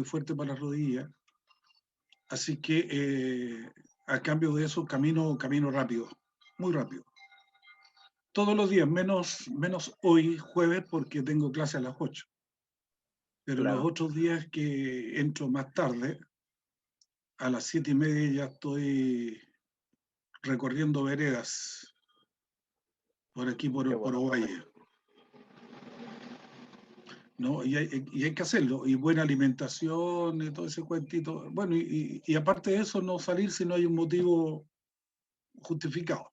fuerte para las rodillas. Así que a cambio de eso camino rápido, muy rápido. Todos los días, menos hoy, jueves, porque tengo clase a las 8. Pero Claro. los otros días que entro más tarde, a las 7:30 ya estoy recorriendo veredas por aquí, Qué por bueno, profe. Ovalle. ¿No? Y hay que hacerlo, y buena alimentación, y todo ese cuentito. Bueno, y aparte de eso, no salir si no hay un motivo justificado.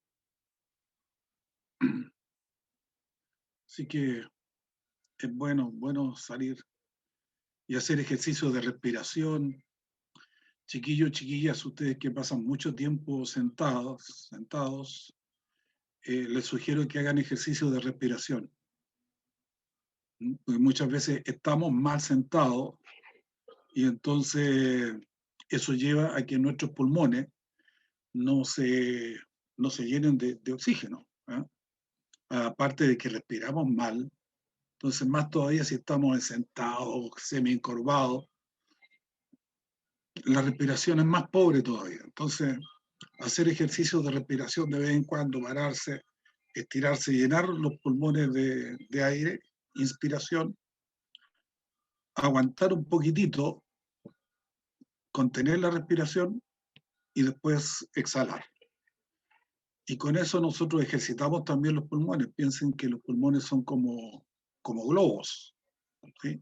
Así que es bueno salir y hacer ejercicio de respiración. Chiquillos, chiquillas, ustedes que pasan mucho tiempo sentados, les sugiero que hagan ejercicio de respiración. Porque muchas veces estamos mal sentados y entonces eso lleva a que nuestros pulmones no se, no se llenen de oxígeno. ¿Eh? Aparte de que respiramos mal, entonces más todavía si estamos sentados, semi-encorvados, la respiración es más pobre todavía. Entonces, hacer ejercicios de respiración de vez en cuando, pararse, estirarse, llenar los pulmones de aire, inspiración, aguantar un poquitito, contener la respiración y después exhalar. Y con eso nosotros ejercitamos también los pulmones. Piensen que los pulmones son como globos. ¿Sí?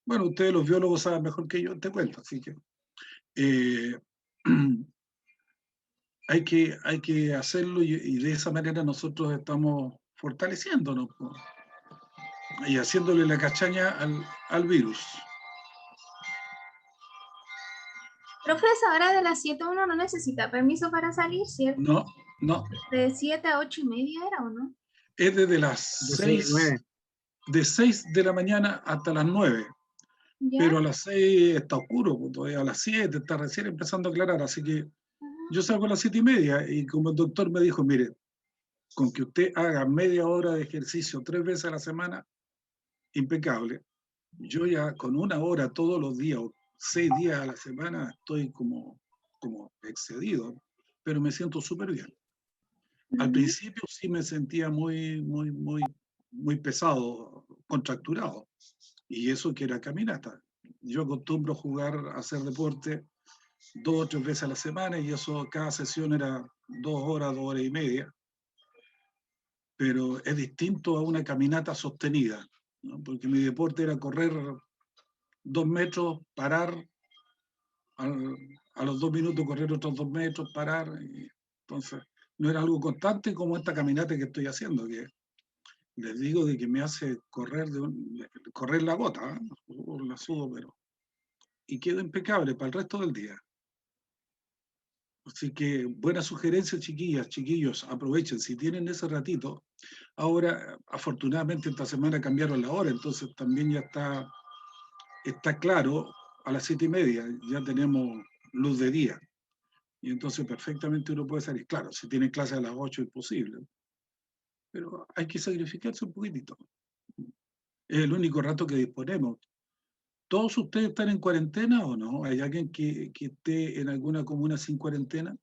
Bueno, ustedes los biólogos saben mejor que yo, te cuento, así que eh, hay que hacerlo y de esa manera nosotros estamos fortaleciéndonos y haciéndole la cachaña al virus. Profe, a esa hora de las 7 uno no necesita permiso para salir, ¿cierto? No, no. De 7 a 8:30 era, ¿o no? Es desde las De 6 a 9. de 6 de la mañana hasta las 9. ¿Ya? Pero a las 6 está oscuro, todavía a las 7 está recién empezando a aclarar, así que yo salgo a las 7:30 y como el doctor me dijo, mire, con que usted haga media hora de ejercicio 3 veces a la semana, impecable. Yo ya con 1 hora todos los días o 6 días a la semana estoy como excedido, pero me siento súper bien. Al principio sí me sentía muy pesado, contracturado, y eso que era caminata. Yo acostumbro jugar, a hacer deporte 2 o 3 veces a la semana y eso, cada sesión era 2 horas, 2 horas y media, pero es distinto a una caminata sostenida, ¿no? Porque mi deporte era correr 2 metros, parar, a los 2 minutos correr otros 2 metros, parar, y entonces no era algo constante como esta caminata que estoy haciendo, que les digo de que me hace correr la gota, ¿eh? La sudo, pero y quedo impecable para el resto del día. Así que buena sugerencia, chiquillas, chiquillos, aprovechen, si tienen ese ratito. Ahora, afortunadamente, esta semana cambiaron la hora, entonces también ya está claro, a las 7:30 ya tenemos luz de día. Y entonces perfectamente uno puede salir. Claro, si tiene clase a las 8 es posible, pero hay que sacrificarse un poquitito. Es el único rato que disponemos. ¿Todos ustedes están en cuarentena o no? ¿Hay alguien que esté en alguna comuna sin cuarentena?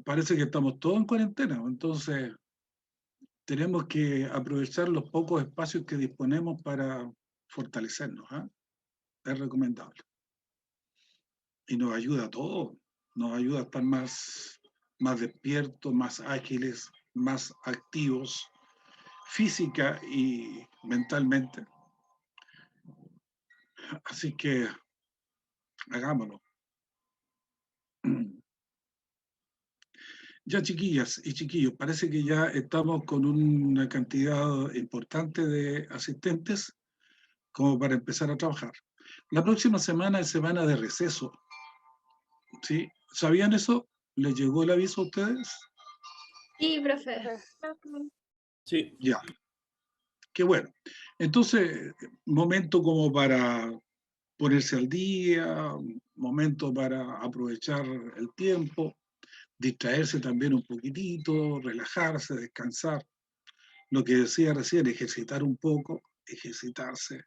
Parece que estamos todos en cuarentena, entonces tenemos que aprovechar los pocos espacios que disponemos para fortalecernos, ¿eh? Es recomendable. Y nos ayuda a todos, nos ayuda a estar más despiertos, más ágiles, más activos, física y mentalmente. Así que hagámoslo. Ya, chiquillas y chiquillos, parece que ya estamos con una cantidad importante de asistentes como para empezar a trabajar. La próxima semana es semana de receso, ¿sí? ¿Sabían eso? ¿Les llegó el aviso a ustedes? Sí, profe. Sí. Ya, qué bueno. Entonces, momento como para ponerse al día, momento para aprovechar el tiempo, distraerse también un poquitito, relajarse, descansar. Lo que decía recién, ejercitar un poco, ejercitarse,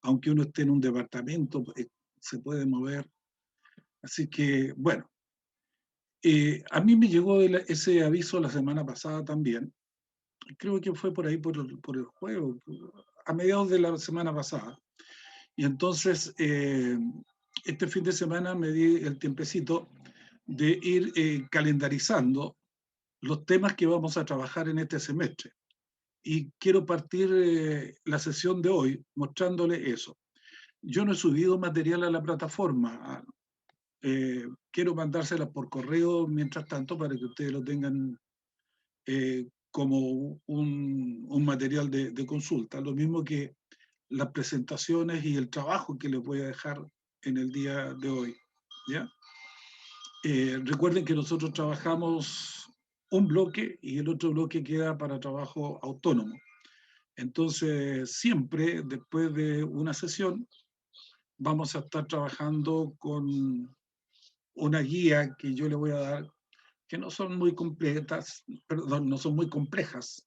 aunque uno esté en un departamento, se puede mover. Así que, bueno, a mí me llegó ese aviso la semana pasada también, creo que fue por ahí por el jueves, a mediados de la semana pasada. Y entonces, este fin de semana me di el tiempecito de ir calendarizando los temas que vamos a trabajar en este semestre. Y quiero partir la sesión de hoy mostrándole eso. Yo no he subido material a la plataforma. Quiero mandárselas por correo mientras tanto para que ustedes lo tengan como un material de consulta. Lo mismo que las presentaciones y el trabajo que les voy a dejar en el día de hoy. ¿Ya? Recuerden que nosotros trabajamos un bloque y el otro bloque queda para trabajo autónomo. Entonces, siempre después de una sesión, vamos a estar trabajando con una guía que yo le voy a dar, que no son muy completas, perdón, no son muy complejas,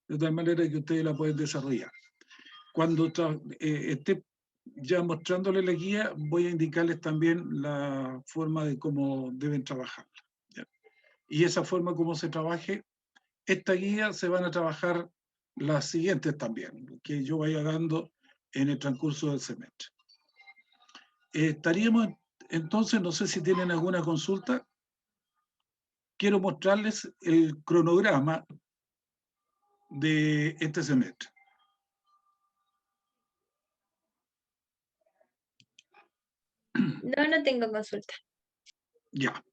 de tal manera que ustedes la pueden desarrollar. Cuando esté ya mostrándole la guía, voy a indicarles también la forma de cómo deben trabajar. ¿Ya? Y esa forma como se trabaje, esta guía se van a trabajar las siguientes también, que yo vaya dando en el transcurso del semestre. Estaríamos entonces, no sé si tienen alguna consulta. Quiero mostrarles el cronograma de este semestre. No tengo consulta. Ya,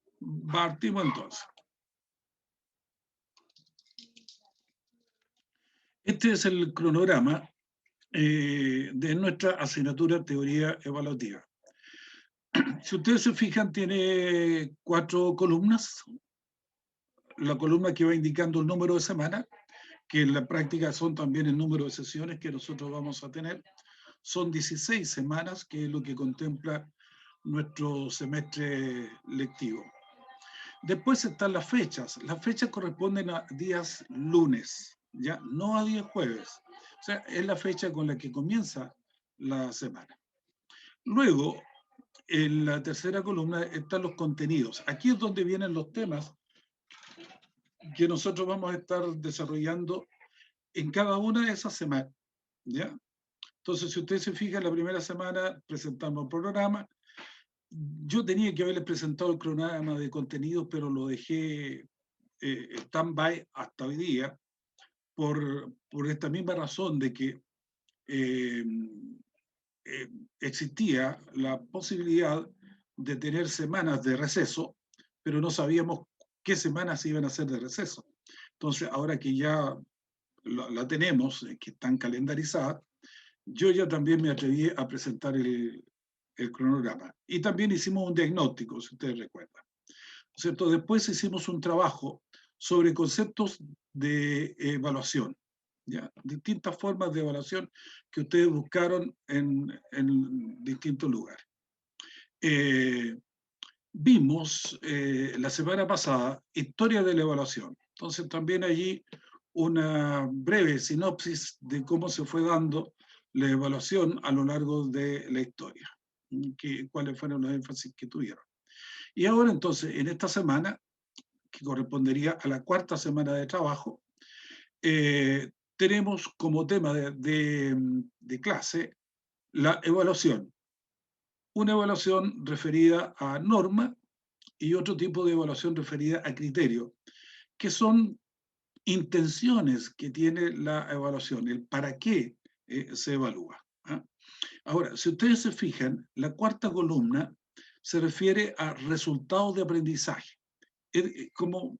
partimos entonces. Este es el cronograma de nuestra asignatura Teoría Evaluativa. Si ustedes se fijan, tiene 4 columnas. La columna que va indicando el número de semanas, que en la práctica son también el número de sesiones que nosotros vamos a tener. Son 16 semanas, que es lo que contempla nuestro semestre lectivo. Después están las fechas. Las fechas corresponden a días lunes, ¿ya? No a días jueves. O sea, es la fecha con la que comienza la semana. Luego, en la tercera columna están los contenidos. Aquí es donde vienen los temas que nosotros vamos a estar desarrollando en cada una de esas semanas, ¿ya? Entonces, si ustedes se fijan, la primera semana presentamos el programa. Yo tenía que haberles presentado el cronograma de contenidos, pero lo dejé stand-by hasta hoy día por esta misma razón de que existía la posibilidad de tener semanas de receso, pero no sabíamos qué semanas iban a ser de receso. Entonces, ahora que ya la tenemos, que están calendarizadas, yo ya también me atreví a presentar el cronograma. Y también hicimos un diagnóstico, si ustedes recuerdan. ¿Cierto? Después hicimos un trabajo sobre conceptos de evaluación, ¿ya? Distintas formas de evaluación que ustedes buscaron en distintos lugares. Vimos la semana pasada historia de la evaluación. Entonces también allí una breve sinopsis de cómo se fue dando la evaluación a lo largo de la historia, cuáles fueron los énfasis que tuvieron. Y ahora entonces, en esta semana, que correspondería a la 4ª semana de trabajo, tenemos como tema de clase la evaluación. Una evaluación referida a norma y otro tipo de evaluación referida a criterio, que son intenciones que tiene la evaluación, el para qué se evalúa. ¿Ah? Ahora, si ustedes se fijan, la 4ª columna se refiere a resultados de aprendizaje. Es como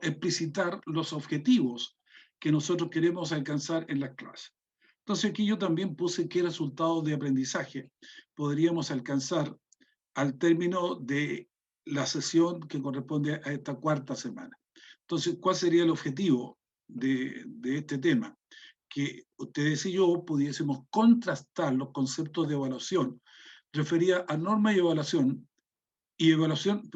explicitar los objetivos que nosotros queremos alcanzar en las clases. Entonces aquí yo también puse qué resultados de aprendizaje podríamos alcanzar al término de la sesión que corresponde a esta 4ª semana. Entonces, ¿cuál sería el objetivo de este tema? Que ustedes y yo pudiésemos contrastar los conceptos de evaluación referida a norma y evaluación evaluación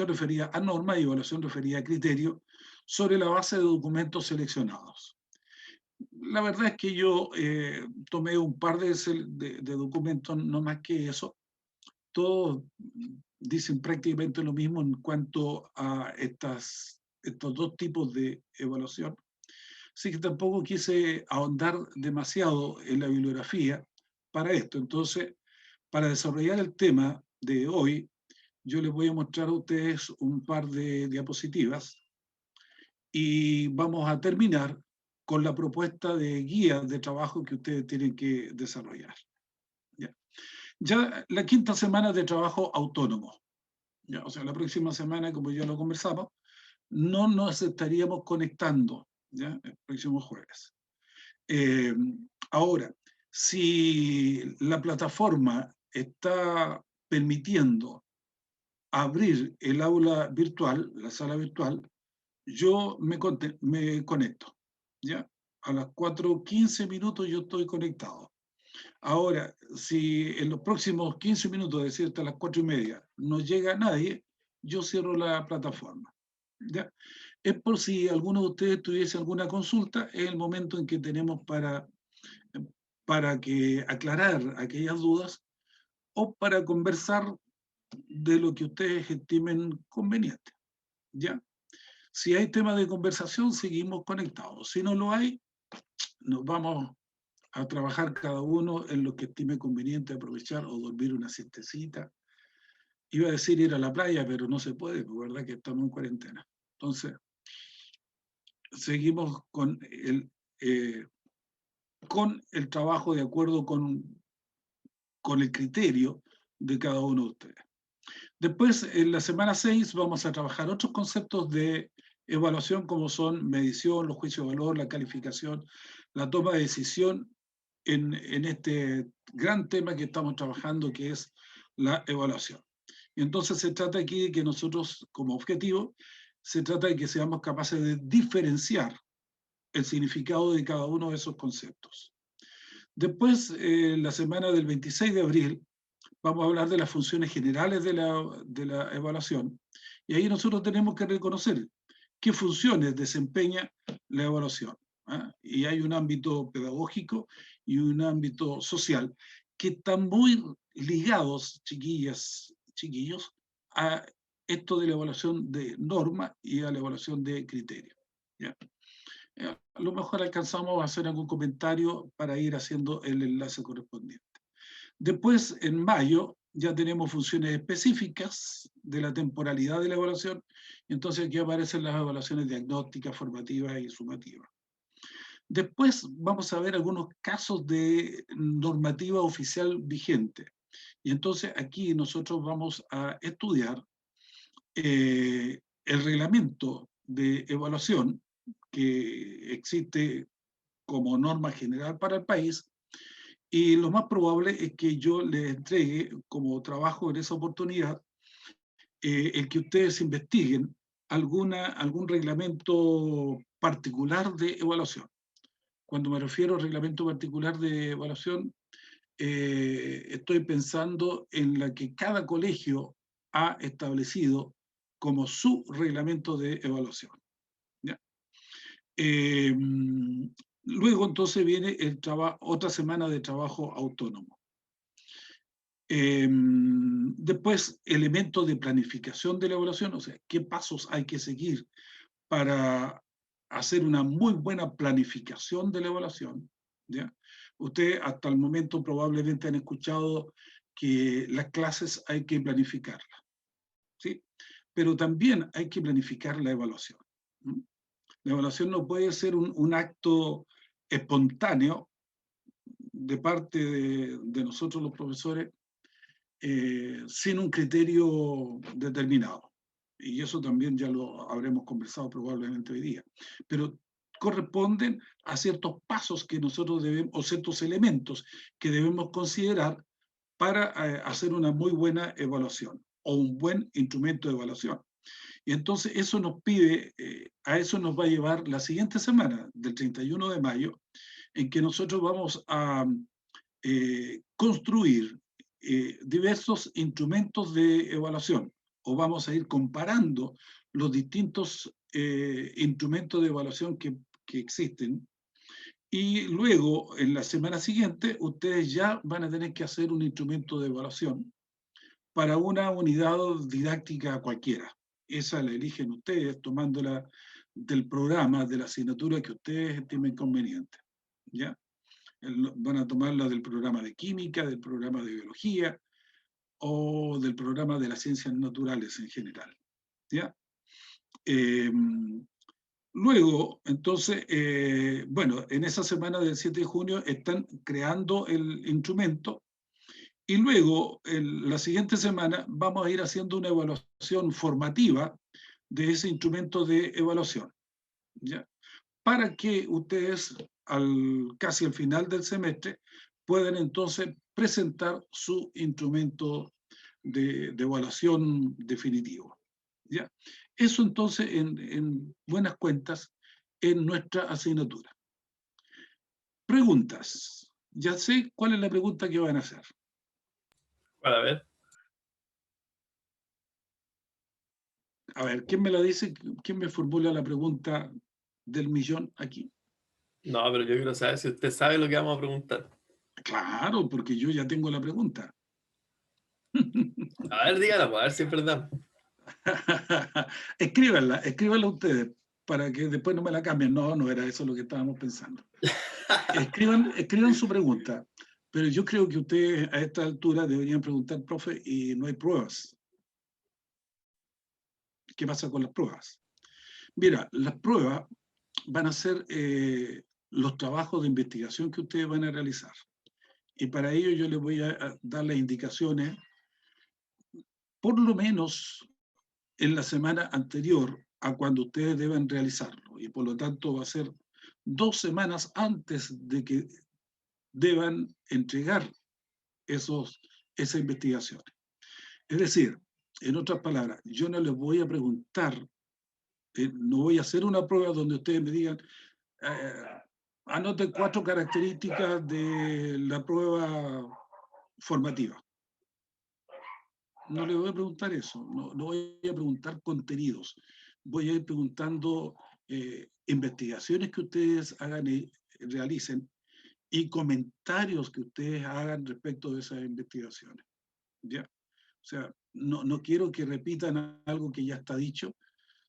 referida a norma y evaluación referida a criterio sobre la base de documentos seleccionados. la verdad es que yo tomé un par de documentos, no más que eso. Todos dicen prácticamente lo mismo en cuanto a estos dos tipos de evaluación. Así que tampoco quise ahondar demasiado en la bibliografía para esto. Entonces, para desarrollar el tema de hoy, yo les voy a mostrar a ustedes un par de diapositivas y vamos a terminar con la propuesta de guía de trabajo que ustedes tienen que desarrollar. Ya la quinta semana de trabajo autónomo, ya, o sea, la próxima semana, como ya lo conversamos, no nos estaríamos conectando, ¿ya? El próximo jueves. Ahora, si la plataforma está permitiendo abrir el aula virtual, la sala virtual, yo me conecto, ¿ya? A las 4:15 minutos yo estoy conectado. Ahora, si en los próximos 15 minutos, es decir, hasta las 4:30, no llega nadie, yo cierro la plataforma, ¿ya? Es por si alguno de ustedes tuviese alguna consulta, es el momento en que tenemos para que aclarar aquellas dudas o para conversar de lo que ustedes estimen conveniente, ¿ya? Si hay tema de conversación, seguimos conectados. Si no lo hay, nos vamos a trabajar cada uno en lo que estime conveniente, aprovechar o dormir una siestecita. Iba a decir ir a la playa, pero no se puede, porque verdad que estamos en cuarentena. Entonces, seguimos con el trabajo de acuerdo con el criterio de cada uno de ustedes. Después, en la semana 6, vamos a trabajar otros conceptos de evaluación, como son medición, los juicios de valor, la calificación, la toma de decisión en este gran tema que estamos trabajando, que es la evaluación. Y entonces se trata aquí de que nosotros, como objetivo, se trata de que seamos capaces de diferenciar el significado de cada uno de esos conceptos. Después, la semana del 26 de abril, vamos a hablar de las funciones generales de la evaluación, y ahí nosotros tenemos que reconocer qué funciones desempeña la evaluación, ¿ah? Y hay un ámbito pedagógico y un ámbito social que están muy ligados, chiquillas, chiquillos, a esto de la evaluación de norma y a la evaluación de criterio, ¿ya? A lo mejor alcanzamos a hacer algún comentario para ir haciendo el enlace correspondiente. Después, en mayo, ya tenemos funciones específicas de la temporalidad de la evaluación, y entonces aquí aparecen las evaluaciones diagnósticas, formativas y sumativas. Después vamos a ver algunos casos de normativa oficial vigente, y entonces aquí nosotros vamos a estudiar el reglamento de evaluación que existe como norma general para el país, y lo más probable es que yo les entregue como trabajo en esa oportunidad el que ustedes investiguen algún reglamento particular de evaluación. Cuando me refiero al reglamento particular de evaluación, estoy pensando en la que cada colegio ha establecido como su reglamento de evaluación, ¿ya? Luego entonces viene otra semana de trabajo autónomo. Después, elementos de planificación de la evaluación, o sea, qué pasos hay que seguir para hacer una muy buena planificación de la evaluación, ¿ya? Ustedes hasta el momento probablemente han escuchado que las clases hay que planificarlas, ¿sí? Pero también hay que planificar la evaluación. La evaluación no puede ser un acto espontáneo de parte de nosotros los profesores sin un criterio determinado. Y eso también ya lo habremos conversado probablemente hoy día. Pero corresponden a ciertos pasos que nosotros debemos, o ciertos elementos que debemos considerar para hacer una muy buena evaluación o un buen instrumento de evaluación. Y entonces eso nos pide, a eso nos va a llevar la siguiente semana, del 31 de mayo, en que nosotros vamos a construir diversos instrumentos de evaluación, o vamos a ir comparando los distintos instrumentos de evaluación que existen, Y luego, en la semana siguiente, ustedes ya van a tener que hacer un instrumento de evaluación para una unidad didáctica cualquiera. Esa la eligen ustedes tomándola del programa, de la asignatura que ustedes estimen conveniente. ¿Ya? Van a tomarla del programa de química, del programa de biología o del programa de las ciencias naturales en general. ¿Ya? Luego, entonces, bueno, en esa semana del 7 de junio están creando el instrumento y luego, la siguiente semana, vamos a ir haciendo una evaluación formativa de ese instrumento de evaluación, ¿ya? Para que ustedes, casi al final del semestre, puedan entonces presentar su instrumento de evaluación definitivo, ¿ya? Eso entonces, en buenas cuentas, en nuestra asignatura. Preguntas. Ya sé cuál es la pregunta que van a hacer. Para ver. A ver, ¿quién me la dice? ¿Quién me formula la pregunta del millón aquí? No, pero yo quiero saber si usted sabe lo que vamos a preguntar. Claro, porque yo ya tengo la pregunta. A ver, dígala, pues, a ver si es verdad. Escríbanla ustedes, para que después no me la cambien. No, no era eso lo que estábamos pensando. Escriban su pregunta, pero yo creo que ustedes a esta altura deberían preguntar, profe, y no hay pruebas. ¿Qué pasa con las pruebas? Mira, las pruebas van a ser los trabajos de investigación que ustedes van a realizar. Y para ello yo les voy a dar las indicaciones, por lo menos en la semana anterior a cuando ustedes deben realizarlo. Y por lo tanto va a ser 2 semanas antes de que deban entregar esas investigaciones. Es decir, en otras palabras, yo no les voy a preguntar, no voy a hacer una prueba donde ustedes me digan, anoten 4 características de la prueba formativa. No le voy a preguntar eso, no voy a preguntar contenidos, voy a ir preguntando investigaciones que ustedes hagan y realicen y comentarios que ustedes hagan respecto de esas investigaciones. ¿Ya? O sea, no quiero que repitan algo que ya está dicho,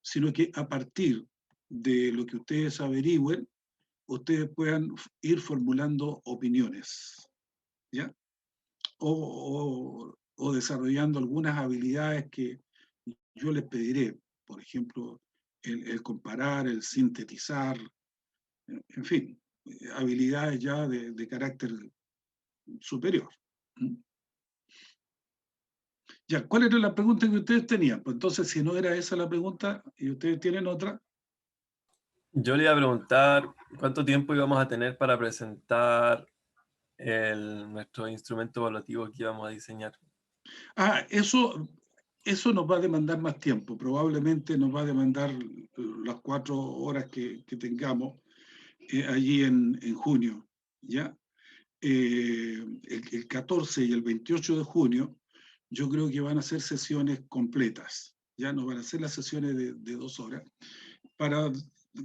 sino que a partir de lo que ustedes averigüen, ustedes puedan ir formulando opiniones, ¿ya? O desarrollando algunas habilidades que yo les pediré, por ejemplo, el comparar, el sintetizar, en fin, habilidades ya de carácter superior. Ya, ¿cuál era la pregunta que ustedes tenían? Pues entonces, si no era esa la pregunta y ustedes tienen otra. Yo le iba a preguntar cuánto tiempo íbamos a tener para presentar nuestro instrumento evaluativo que íbamos a diseñar. Eso nos va a demandar más tiempo. Probablemente nos va a demandar las 4 horas que tengamos allí en junio, ¿ya? El 14 y el 28 de junio, yo creo que van a ser sesiones completas, ya no van a ser las sesiones de 2 horas, para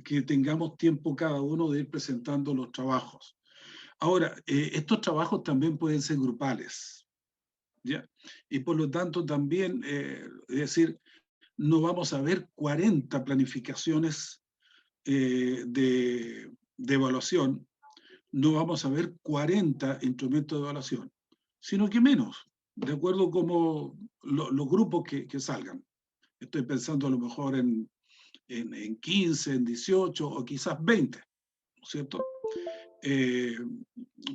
que tengamos tiempo cada uno de ir presentando los trabajos. Ahora, estos trabajos también pueden ser grupales, ¿ya? Y por lo tanto también, es decir, no vamos a ver 40 planificaciones de evaluación, no vamos a ver 40 instrumentos de evaluación, sino que menos, de acuerdo como los grupos que salgan. Estoy pensando a lo mejor en 15, en 18 o quizás 20, ¿no es cierto?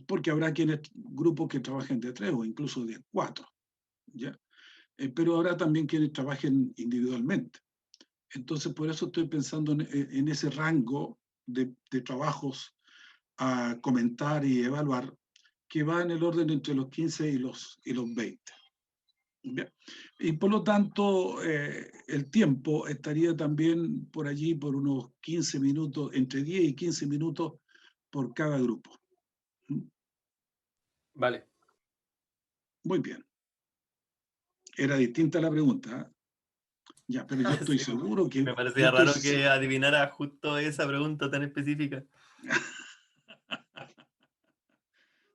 Porque habrá grupos que trabajen de 3 o incluso de 4, ¿ya? Pero habrá también quienes trabajen individualmente. Entonces, por eso estoy pensando en ese rango de trabajos a comentar y evaluar, que va en el orden entre los 15 y los 20. ¿Ya? Y por lo tanto, el tiempo estaría también por allí por unos 15 minutos, entre 10 y 15 minutos por cada grupo. Vale. Muy bien. Era distinta la pregunta, ¿eh? Ya, pero yo estoy Sí, seguro me parecía raro que adivinara justo esa pregunta tan específica.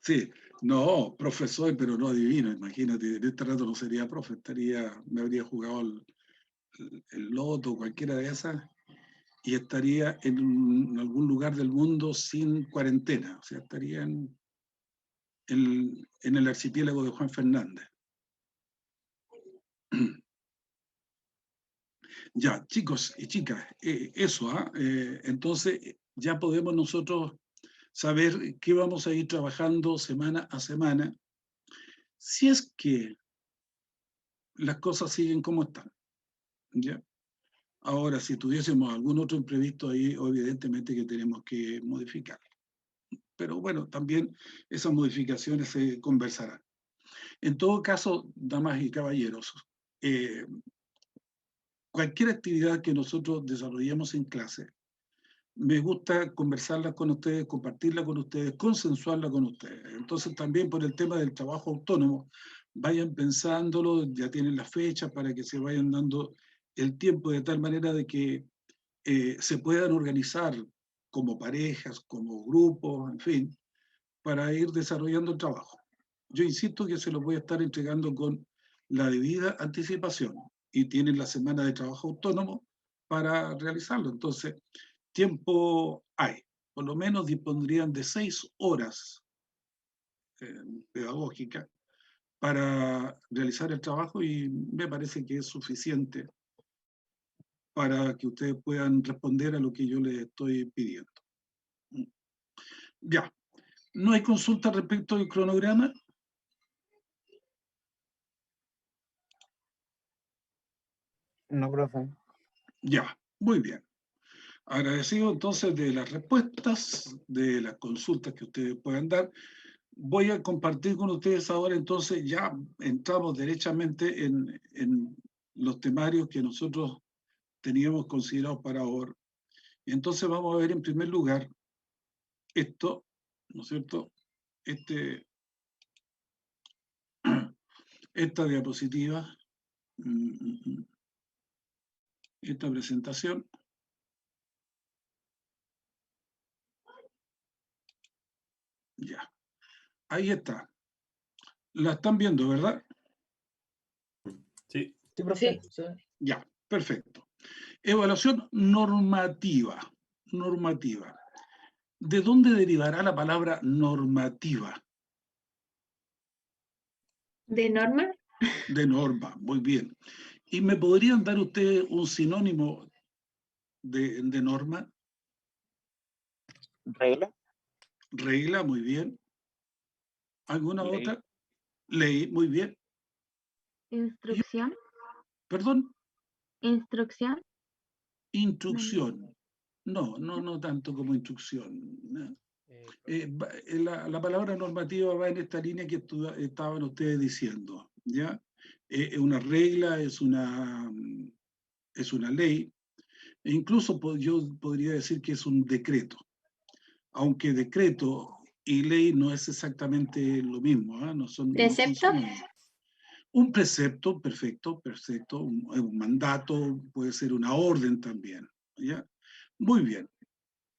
Sí, no, profe soy, pero no adivino, imagínate, en este rato no sería profe, me habría jugado el loto, cualquiera de esas, y estaría en algún lugar del mundo sin cuarentena, o sea, estaría en el archipiélago de Juan Fernández. Ya, chicos y chicas, eso, entonces ya podemos nosotros saber qué vamos a ir trabajando semana a semana, si es que las cosas siguen como están, ¿ya? Ahora, si tuviésemos algún otro imprevisto ahí, evidentemente que tenemos que modificar. Pero bueno, también esas modificaciones se conversarán. En todo caso, damas y caballeros, cualquier actividad que nosotros desarrollemos en clase, me gusta conversarla con ustedes, compartirla con ustedes, consensuarla con ustedes. Entonces también por el tema del trabajo autónomo, vayan pensándolo, ya tienen las fechas para que se vayan dando el tiempo de tal manera de que se puedan organizar como parejas, como grupos, en fin, para ir desarrollando el trabajo. Yo insisto que se lo voy a estar entregando con la debida anticipación y tienen la semana de trabajo autónomo para realizarlo. Entonces, tiempo hay. Por lo menos dispondrían de 6 horas pedagógicas para realizar el trabajo y me parece que es suficiente para que ustedes puedan responder a lo que yo les estoy pidiendo. Ya, ¿no hay consulta respecto al cronograma? No, profe. Ya, muy bien. Agradecido entonces de las respuestas, de las consultas que ustedes puedan dar. Voy a compartir con ustedes ahora, entonces ya entramos derechamente en los temarios que nosotros teníamos considerados para ahora. Y entonces vamos a ver en primer lugar esto, ¿no es cierto? Esta diapositiva, esta presentación. Ya, ahí está. La están viendo, ¿verdad? Sí. Sí, profe. Sí. Ya, perfecto. Evaluación normativa. Normativa. ¿De dónde derivará la palabra normativa? ¿De norma? De norma, muy bien. ¿Y me podrían dar ustedes un sinónimo de norma? Regla. Regla, muy bien. ¿Alguna Ley. otra? Ley, muy bien. Instrucción, Perdón, instrucción, instrucción. No tanto como instrucción. ¿No? La palabra normativa va en esta línea que estaban ustedes diciendo, ¿ya? Una regla, es una ley, e incluso yo podría decir que es un decreto, aunque decreto y ley no es exactamente lo mismo, ¿eh? No son ¿Precepto? sinónimos. Un precepto, perfecto, un mandato, puede ser una orden también, ¿ya? Muy bien.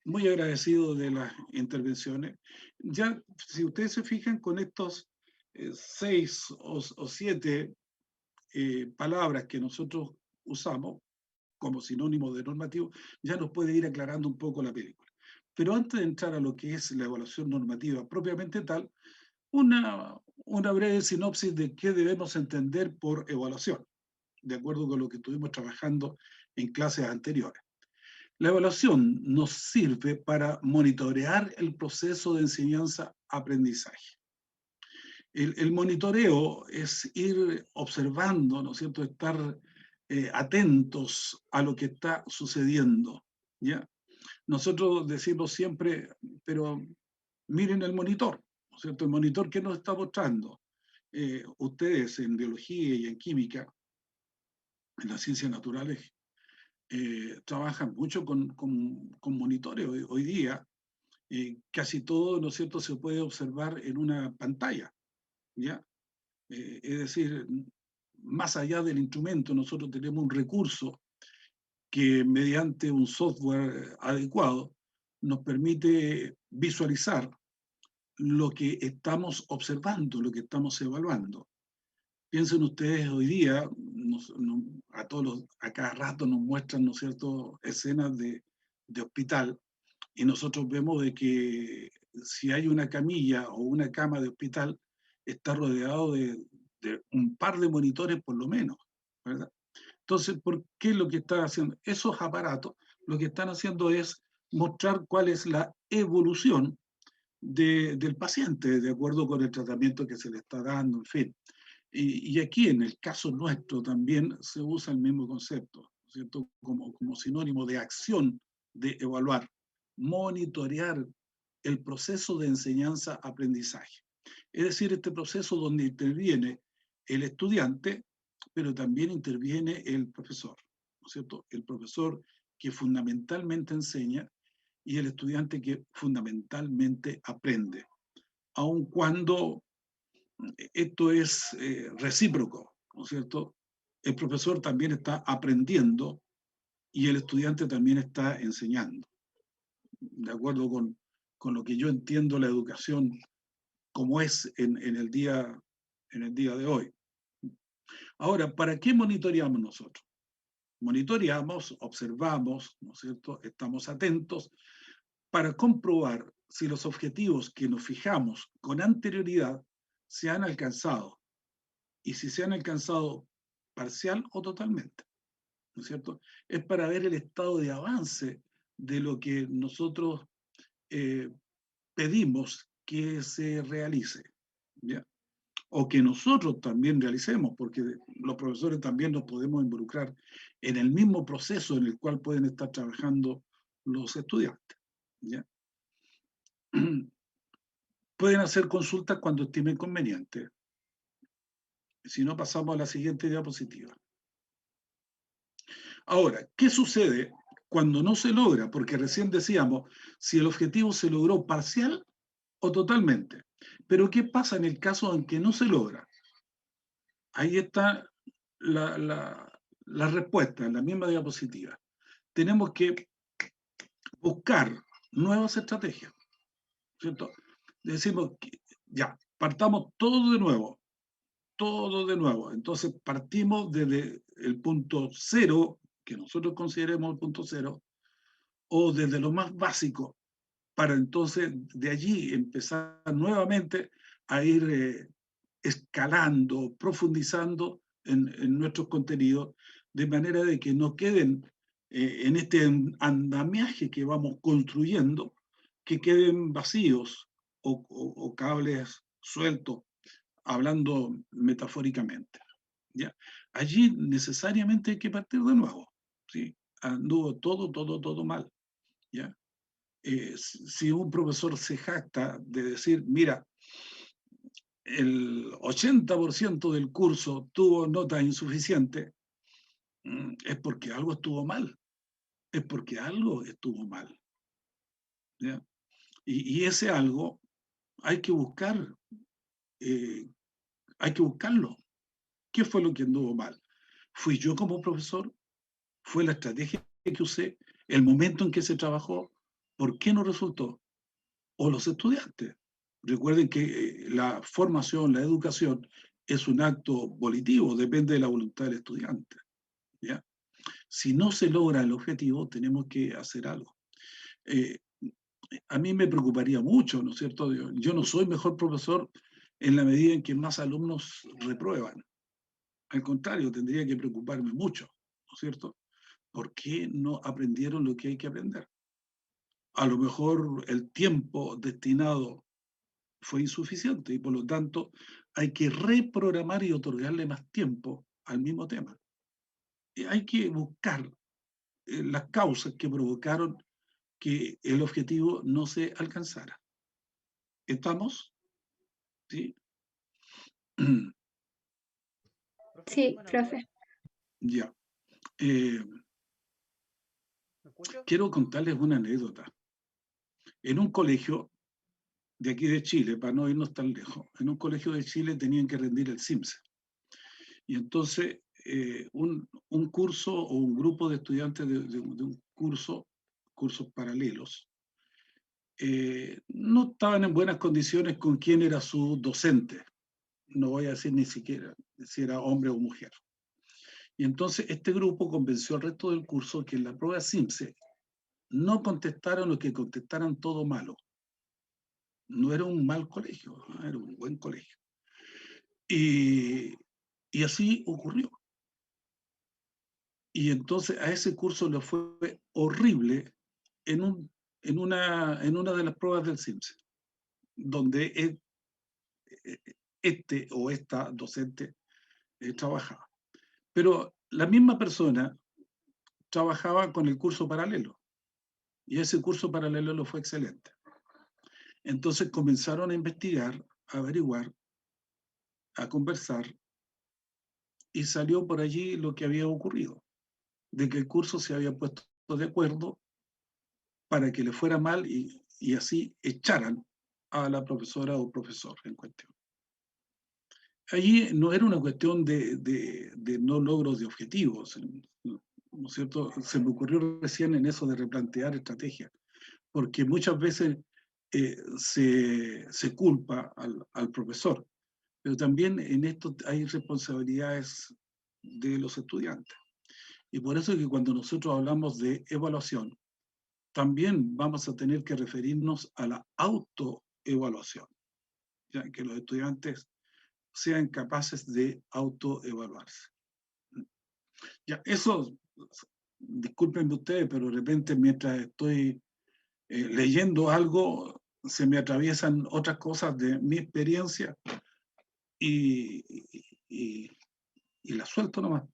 Muy agradecido de las intervenciones. Ya, si ustedes se fijan con estos 6 o 7 palabras que nosotros usamos como sinónimo de normativo, ya nos puede ir aclarando un poco la película. Pero antes de entrar a lo que es la evaluación normativa propiamente tal, una breve sinopsis de qué debemos entender por evaluación, de acuerdo con lo que estuvimos trabajando en clases anteriores. La evaluación nos sirve para monitorear el proceso de enseñanza-aprendizaje. El monitoreo es ir observando, ¿no es cierto?, estar atentos a lo que está sucediendo, ¿ya? Nosotros decimos siempre, pero miren el monitor, ¿no es cierto? El monitor, ¿qué nos está mostrando? Ustedes en biología y en química, en las ciencias naturales, trabajan mucho con monitores hoy día. Casi todo, ¿no es cierto?, se puede observar en una pantalla, ¿ya? Es decir, más allá del instrumento, nosotros tenemos un recurso que mediante un software adecuado nos permite visualizar lo que estamos observando, lo que estamos evaluando. Piensen ustedes hoy día, a cada rato nos muestran, ¿no es cierto?, escenas de hospital, y nosotros vemos de que si hay una camilla o una cama de hospital, está rodeado de un par de monitores por lo menos, ¿verdad? Entonces, ¿por qué lo que están haciendo? Esos aparatos lo que están haciendo es mostrar cuál es la evolución del paciente, de acuerdo con el tratamiento que se le está dando, en fin. Y aquí, en el caso nuestro, también se usa el mismo concepto, ¿cierto? Como sinónimo de acción, de evaluar, monitorear el proceso de enseñanza-aprendizaje. Es decir, este proceso donde interviene el estudiante, pero también interviene el profesor, ¿no es cierto? El profesor que fundamentalmente enseña y el estudiante que fundamentalmente aprende, aun cuando esto es recíproco, ¿no es cierto? El profesor también está aprendiendo y el estudiante también está enseñando, de acuerdo con lo que yo entiendo la educación como es en el día de hoy. Ahora, ¿para qué monitoreamos nosotros? Monitoreamos, observamos, ¿no es cierto? Estamos atentos para comprobar si los objetivos que nos fijamos con anterioridad se han alcanzado y si se han alcanzado parcial o totalmente, ¿no es cierto? Es para ver el estado de avance de lo que nosotros pedimos que se realice, ¿ya? O que nosotros también realicemos, porque los profesores también nos podemos involucrar en el mismo proceso en el cual pueden estar trabajando los estudiantes, ¿ya? Pueden hacer consultas cuando estimen conveniente. Si no, pasamos a la siguiente diapositiva. Ahora, ¿qué sucede cuando no se logra? Porque recién decíamos si el objetivo se logró parcial o totalmente. Pero ¿qué pasa en el caso en que no se logra? Ahí está la respuesta, en la misma diapositiva. Tenemos que buscar nuevas estrategias, ¿cierto? Decimos, ya, partamos todo de nuevo, todo de nuevo. Entonces partimos desde el punto cero, que nosotros consideremos el punto cero, o desde lo más básico, para entonces de allí empezar nuevamente a ir escalando, profundizando en nuestros contenidos, de manera de que no queden en este andamiaje que vamos construyendo, que queden vacíos o cables sueltos, hablando metafóricamente, ¿ya? Allí necesariamente hay que partir de nuevo, ¿sí? Anduvo todo mal, ¿ya? Si un profesor se jacta de decir, mira, el 80% del curso tuvo nota insuficiente, es porque algo estuvo mal, es porque algo estuvo mal, ¿ya? Y ese algo hay que buscar, hay que buscarlo. ¿Qué fue lo que anduvo mal? ¿Fui yo como profesor? ¿Fue la estrategia que usé? ¿El momento en que se trabajó? ¿Por qué no resultó? ¿O los estudiantes? Recuerden que la formación, la educación, es un acto volitivo, depende de la voluntad del estudiante, ¿ya? Si no se logra el objetivo, tenemos que hacer algo. A mí me preocuparía mucho, ¿no es cierto? Yo no soy mejor profesor en la medida en que más alumnos reprueban. Al contrario, tendría que preocuparme mucho, ¿no es cierto? ¿Por qué no aprendieron lo que hay que aprender? A lo mejor el tiempo destinado fue insuficiente y por lo tanto hay que reprogramar y otorgarle más tiempo al mismo tema. Y hay que buscar las causas que provocaron que el objetivo no se alcanzara. ¿Estamos? ¿Sí? Sí, profe. Ya. Quiero contarles una anécdota. En un colegio de aquí de Chile, para no irnos tan lejos, en un colegio de Chile tenían que rendir el CIMSE. Y entonces un curso o un grupo de estudiantes de un curso, cursos paralelos, no estaban en buenas condiciones con quién era su docente. No voy a decir ni siquiera si era hombre o mujer. Y entonces este grupo convenció al resto del curso que en la prueba SIMSE no contestaron o que contestaran todo malo. No era un mal colegio, era un buen colegio. Y así ocurrió. Y entonces a ese curso le fue horrible en una de las pruebas del SIMSE, donde este o esta docente trabajaba. Pero la misma persona trabajaba con el curso paralelo, y ese curso paralelo lo fue excelente. Entonces comenzaron a investigar, a averiguar, a conversar, y salió por allí lo que había ocurrido, de que el curso se había puesto de acuerdo para que le fuera mal y así echaran a la profesora o profesor en cuestión. Allí no era una cuestión de no logros de objetivos, ¿no es cierto? Se me ocurrió recién en eso de replantear estrategias, porque muchas veces se culpa al profesor, pero también en esto hay responsabilidades de los estudiantes. Y por eso es que cuando nosotros hablamos de evaluación, también vamos a tener que referirnos a la autoevaluación, ya que los estudiantes sean capaces de autoevaluarse. Ya, eso, discúlpenme ustedes, pero de repente mientras estoy leyendo algo, se me atraviesan otras cosas de mi experiencia y, y, y las suelto nomás.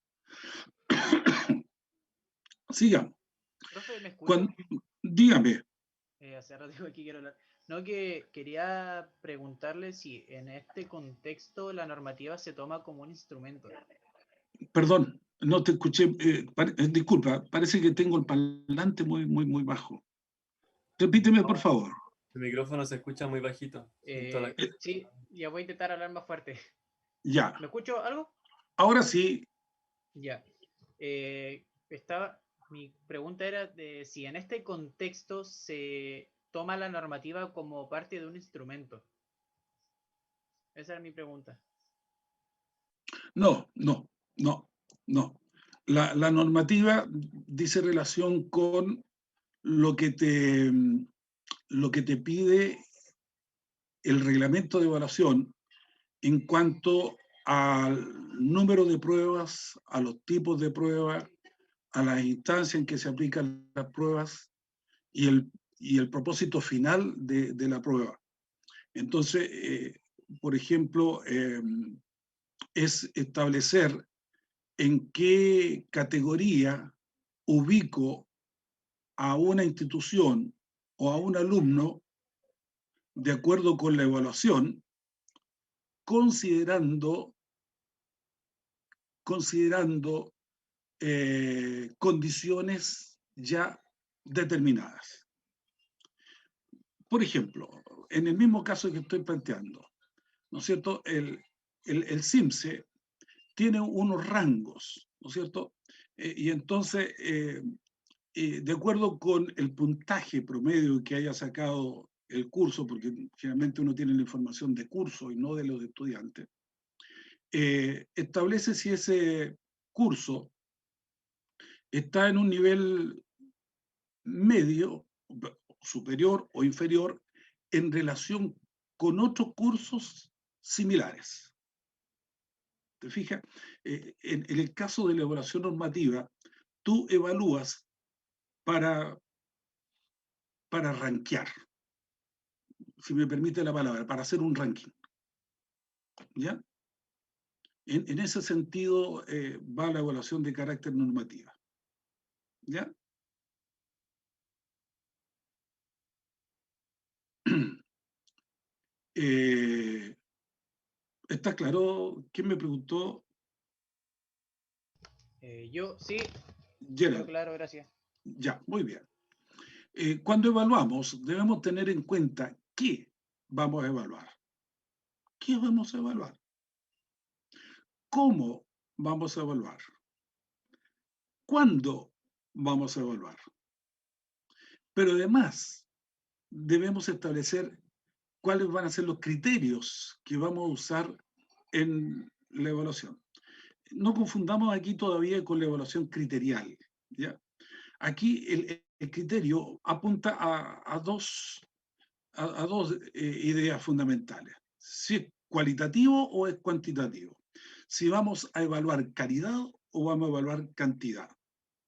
Sigamos. Profe, ¿me escucha? Dígame. Hace rato aquí quiero hablar. No, que quería preguntarle si en este contexto la normativa se toma como un instrumento. Perdón, no te escuché. Disculpa, parece que tengo el parlante muy bajo. Repíteme, por favor. El micrófono se escucha muy bajito. Sí, ya voy a intentar hablar más fuerte. Ya. ¿Me escucho algo? Ahora sí. Ya. Mi pregunta era de si en este contexto se toma la normativa como parte de un instrumento. Esa era mi pregunta. No. La normativa dice relación con lo que te pide el reglamento de evaluación en cuanto al número de pruebas, a los tipos de pruebas, a las instancias en que se aplican las pruebas y el propósito final de la prueba. Entonces, por ejemplo, es establecer en qué categoría ubico a una institución o a un alumno de acuerdo con la evaluación, considerando condiciones ya determinadas. Por ejemplo, en el mismo caso que estoy planteando, ¿no es cierto? El SIMSE tiene unos rangos, ¿no es cierto? Y entonces, de acuerdo con el puntaje promedio que haya sacado el curso, porque generalmente uno tiene la información de curso y no de los estudiantes, establece si ese curso está en un nivel medio, superior o inferior en relación con otros cursos similares. ¿Te fijas? En el caso de la evaluación normativa, tú evalúas para rankear, si me permite la palabra, para hacer un ranking. ¿Ya? En ese sentido va la evaluación de carácter normativa. ¿Ya? ¿Está claro? ¿Quién me preguntó? Yo sí, Gerald. claro, gracias. Ya, muy bien. Cuando evaluamos, debemos tener en cuenta qué vamos a evaluar. ¿Qué vamos a evaluar? ¿Cómo vamos a evaluar? ¿Cuándo vamos a evaluar? Pero además debemos establecer cuáles van a ser los criterios que vamos a usar en la evaluación. No confundamos aquí todavía con la evaluación criterial, ¿ya? Aquí el criterio apunta a dos ideas fundamentales. Si es cualitativo o es cuantitativo. Si vamos a evaluar calidad o vamos a evaluar cantidad,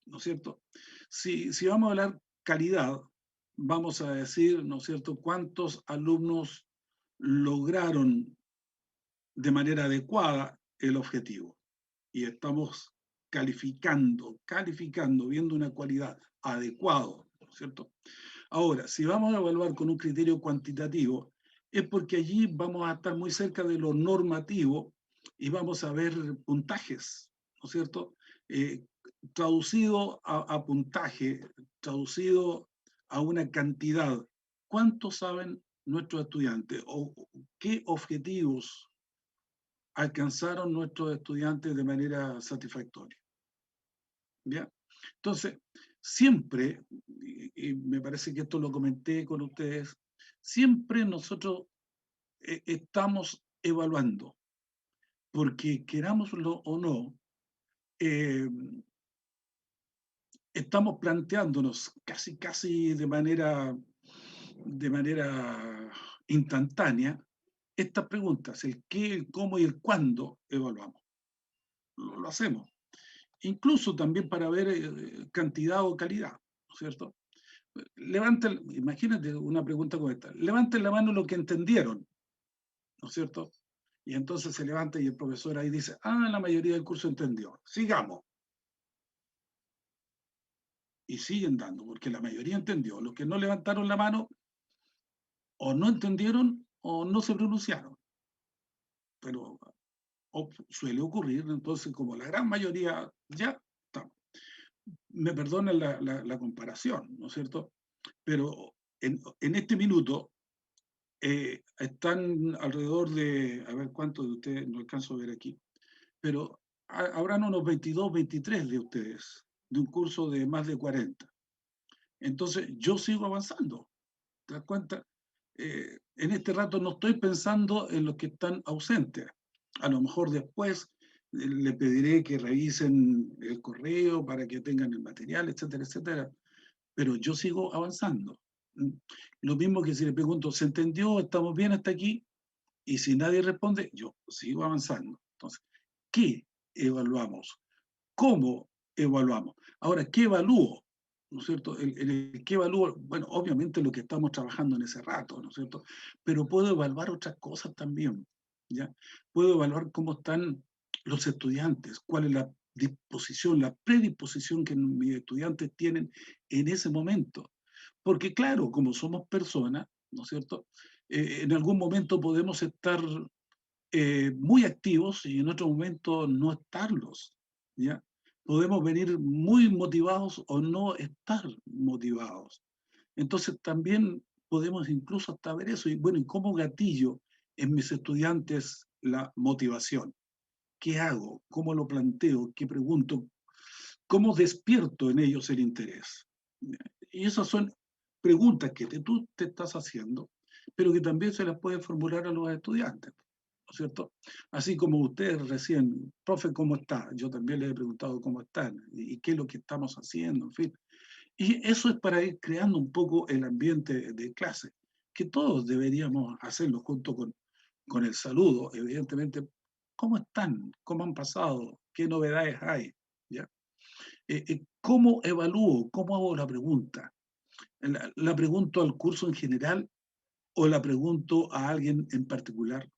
¿no es cierto? Si vamos a hablar calidad, vamos a decir, ¿no es cierto?, cuántos alumnos lograron de manera adecuada el objetivo. Y estamos calificando, viendo una cualidad adecuado, ¿no es cierto? Ahora, si vamos a evaluar con un criterio cuantitativo, es porque allí vamos a estar muy cerca de lo normativo y vamos a ver puntajes, ¿no es cierto? Traducido a puntaje, traducido a una cantidad. ¿Cuánto saben nuestros estudiantes? ¿O qué objetivos alcanzaron nuestros estudiantes de manera satisfactoria? ¿Ya? Entonces, siempre, y me parece que esto lo comenté con ustedes, siempre nosotros estamos evaluando, porque querámoslo o no, estamos planteándonos casi de manera instantánea estas preguntas, el qué, el cómo y el cuándo evaluamos. Lo hacemos. Incluso también para ver cantidad o calidad, ¿no es cierto? Imagínate una pregunta como esta, levanten la mano lo que entendieron, ¿no es cierto? Y entonces se levanta y el profesor ahí dice, la mayoría del curso entendió, sigamos. Y siguen dando, porque la mayoría entendió. Los que no levantaron la mano, o no entendieron, o no se pronunciaron. Pero suele ocurrir, entonces, como la gran mayoría ya está. Me perdonen la comparación, ¿no es cierto? Pero en este minuto están alrededor de, a ver cuántos de ustedes, no alcanzo a ver aquí, pero habrán unos 22, 23 de ustedes, de un curso de más de 40. Entonces, yo sigo avanzando, ¿te das cuenta? En este rato no estoy pensando en los que están ausentes. A lo mejor después le pediré que revisen el correo para que tengan el material, etcétera, etcétera. Pero yo sigo avanzando. Lo mismo que si le pregunto, ¿se entendió? ¿Estamos bien hasta aquí? Y si nadie responde, yo sigo avanzando. Entonces, ¿qué evaluamos? ¿Cómo evaluamos? Ahora, ¿qué evalúo? ¿No es cierto? El ¿qué evalúo? Bueno, obviamente lo que estamos trabajando en ese rato, ¿no es cierto? Pero puedo evaluar otras cosas también, ¿ya? Puedo evaluar cómo están los estudiantes, cuál es la disposición, la predisposición que mis estudiantes tienen en ese momento. Porque claro, como somos personas, ¿no es cierto? En algún momento podemos estar muy activos y en otro momento no estarlos, ¿ya? Podemos venir muy motivados o no estar motivados. Entonces también podemos incluso hasta ver eso. Y bueno, ¿y cómo gatillo en mis estudiantes la motivación? ¿Qué hago? ¿Cómo lo planteo? ¿Qué pregunto? ¿Cómo despierto en ellos el interés? Y esas son preguntas que tú te estás haciendo, pero que también se las puede formular a los estudiantes, ¿no es cierto? Así como ustedes recién, profe, ¿cómo está? Yo también les he preguntado cómo están y qué es lo que estamos haciendo, en fin. Y eso es para ir creando un poco el ambiente de clase, que todos deberíamos hacerlo junto con el saludo, evidentemente. ¿Cómo están? ¿Cómo han pasado? ¿Qué novedades hay? ¿Ya? ¿Cómo evalúo? ¿Cómo hago la pregunta? ¿La pregunto al curso en general o la pregunto a alguien en particular?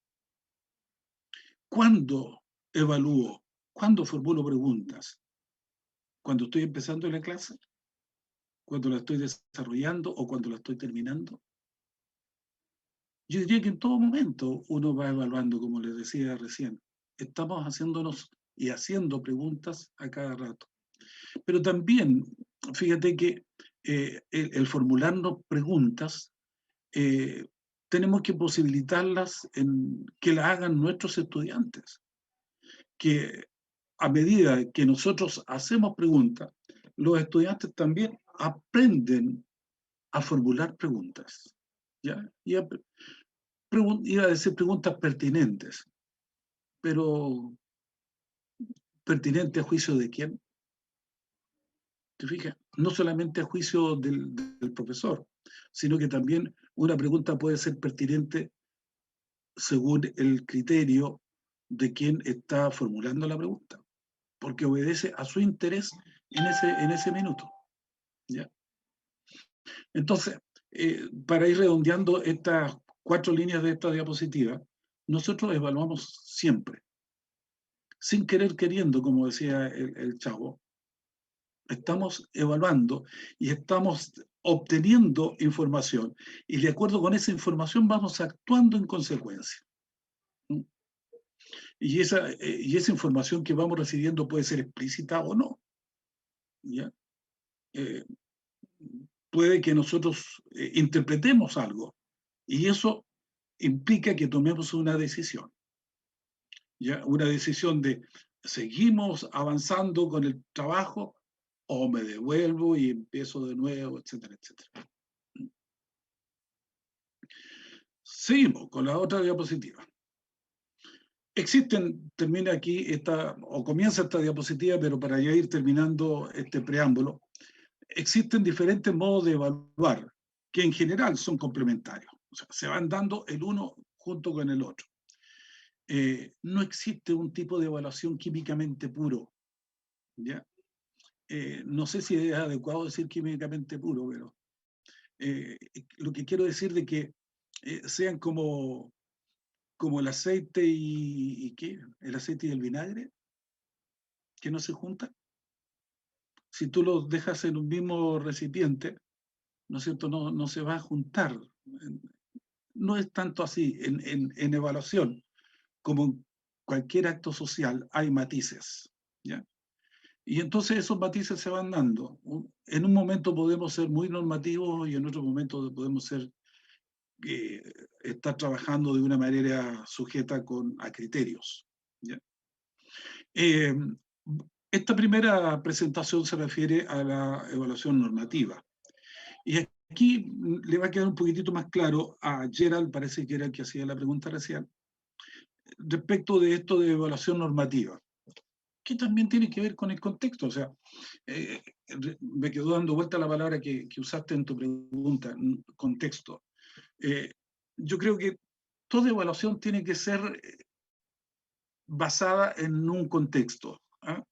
¿Cuándo evalúo? ¿Cuándo formulo preguntas? ¿Cuando estoy empezando la clase? ¿Cuando la estoy desarrollando o cuando la estoy terminando? Yo diría que en todo momento uno va evaluando, como les decía recién. Estamos haciéndonos y haciendo preguntas a cada rato. Pero también, fíjate que el formularnos preguntas, tenemos que posibilitarlas en que las hagan nuestros estudiantes. Que a medida que nosotros hacemos preguntas, los estudiantes también aprenden a formular preguntas. ¿ya? Iba a decir preguntas pertinentes, pero ¿pertinente a juicio de quién? ¿Te fijas? No solamente a juicio del profesor, sino que también una pregunta puede ser pertinente según el criterio de quien está formulando la pregunta, porque obedece a su interés en ese minuto. ¿Ya? Entonces, para ir redondeando estas 4 líneas de esta diapositiva, nosotros evaluamos siempre, sin querer queriendo, como decía el chavo, estamos evaluando y estamos obteniendo información, y de acuerdo con esa información vamos actuando en consecuencia. Y esa información que vamos recibiendo puede ser explícita o no. ¿Ya? Puede que nosotros interpretemos algo, y eso implica que tomemos una decisión. ¿Ya? Una decisión de seguimos avanzando con el trabajo o me devuelvo y empiezo de nuevo, etcétera, etcétera. Seguimos con la otra diapositiva. Termina aquí o comienza esta diapositiva, pero para ya ir terminando este preámbulo, existen diferentes modos de evaluar, que en general son complementarios, o sea, se van dando el uno junto con el otro. No existe un tipo de evaluación químicamente puro, ¿ya? No sé si es adecuado decir químicamente puro, pero lo que quiero decir de que sean como el aceite y ¿qué? El aceite y el vinagre, que no se juntan. Si tú los dejas en un mismo recipiente, ¿no es cierto? No se va a juntar. No es tanto así. En evaluación, como en cualquier acto social, hay matices, ¿ya? Y entonces esos matices se van dando. En un momento podemos ser muy normativos y en otro momento podemos ser estar trabajando de una manera sujeta a criterios, ¿ya? Esta primera presentación se refiere a la evaluación normativa. Y aquí le va a quedar un poquitito más claro a Gerald, parece que era el que hacía la pregunta recién, respecto de esto de evaluación normativa, que también tiene que ver con el contexto. O sea, me quedó dando vuelta la palabra que usaste en tu pregunta, contexto. Yo creo que toda evaluación tiene que ser basada en un contexto. ¿Ah?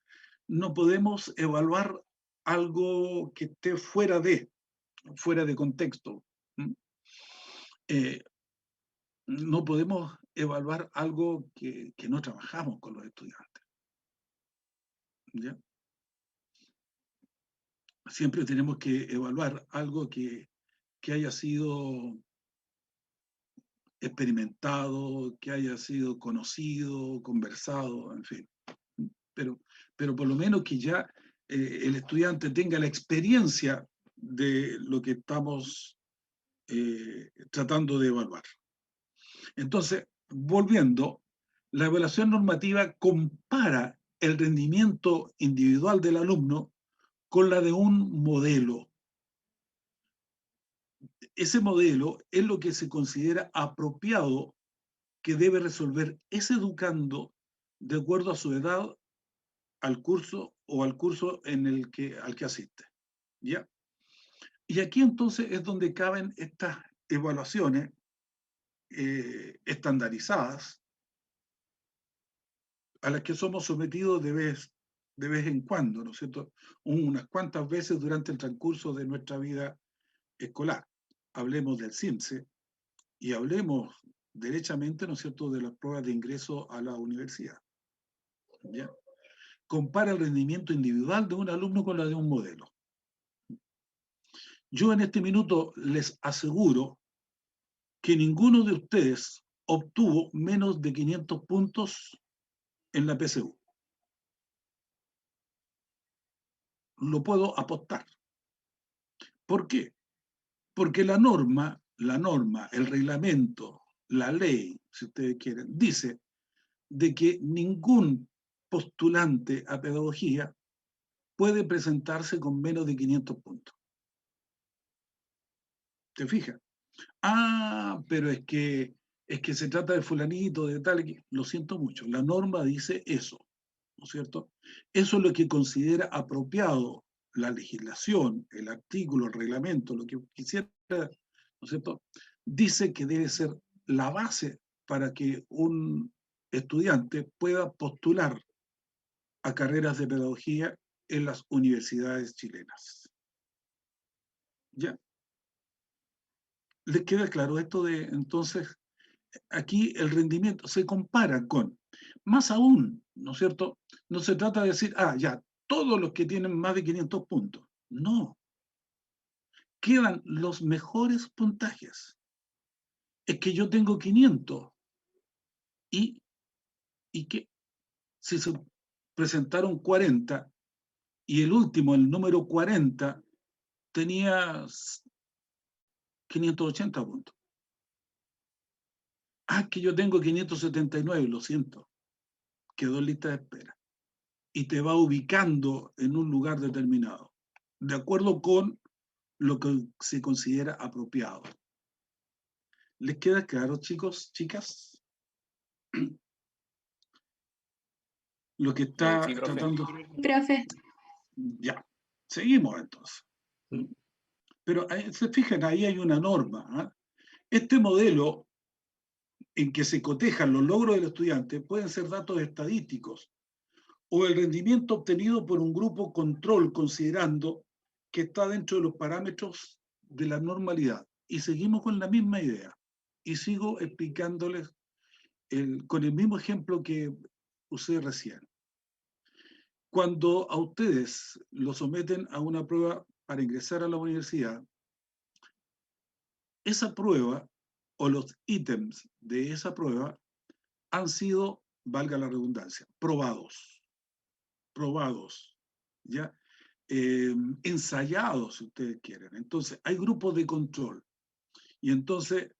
No podemos evaluar algo que esté fuera de contexto. No podemos evaluar algo que no trabajamos con los estudiantes. ¿Ya? Siempre tenemos que evaluar algo que haya sido experimentado, que haya sido conocido, conversado, en fin. Pero por lo menos que ya el estudiante tenga la experiencia de lo que estamos tratando de evaluar. Entonces, volviendo, la evaluación normativa compara el rendimiento individual del alumno con la de un modelo. Ese modelo es lo que se considera apropiado que debe resolver ese educando de acuerdo a su edad, al curso o al curso al que asiste. ¿Ya? Y aquí entonces es donde caben estas evaluaciones estandarizadas a las que somos sometidos de vez en cuando, ¿no es cierto? Unas cuantas veces durante el transcurso de nuestra vida escolar. Hablemos del CIMSE y hablemos derechamente, ¿no es cierto?, de las pruebas de ingreso a la universidad. ¿Ya? Compara el rendimiento individual de un alumno con la de un modelo. Yo en este minuto les aseguro que ninguno de ustedes obtuvo menos de 500 puntos en la PSU. Lo puedo apostar. ¿Por qué? Porque la norma, el reglamento, la ley, si ustedes quieren, dice de que ningún postulante a pedagogía puede presentarse con menos de 500 puntos. ¿Te fijas? Ah, pero es que se trata de fulanito, de tal, lo siento mucho. La norma dice eso, ¿no es cierto? Eso es lo que considera apropiado la legislación, el artículo, el reglamento, lo que quisiera, ¿no es cierto? Dice que debe ser la base para que un estudiante pueda postular a carreras de pedagogía en las universidades chilenas. ¿Ya? ¿Les queda claro esto de entonces? Aquí el rendimiento se compara con, más aún, ¿no es cierto? No se trata de decir, ah, ya, todos los que tienen más de 500 puntos. No, quedan los mejores puntajes. Es que yo tengo 500 y que si se presentaron 40 y el último, el número 40, tenía 580 puntos. Ah, que yo tengo 579, lo siento, quedó en lista de espera. Y te va ubicando en un lugar determinado, de acuerdo con lo que se considera apropiado. ¿Les queda claro, chicos, chicas? Lo que está Sí, profe. tratando... Profe. Ya, seguimos entonces. Pero se fijan, ahí hay una norma. ¿Eh? Este modelo en que se cotejan los logros del estudiante pueden ser datos estadísticos o el rendimiento obtenido por un grupo control considerando que está dentro de los parámetros de la normalidad. Y seguimos con la misma idea. Y sigo explicándoles con el mismo ejemplo que usé recién. Cuando a ustedes lo someten a una prueba para ingresar a la universidad, esa prueba o los ítems de esa prueba han sido, valga la redundancia, probados, ¿ya? Ensayados, si ustedes quieren. Entonces, hay grupos de control. Y entonces,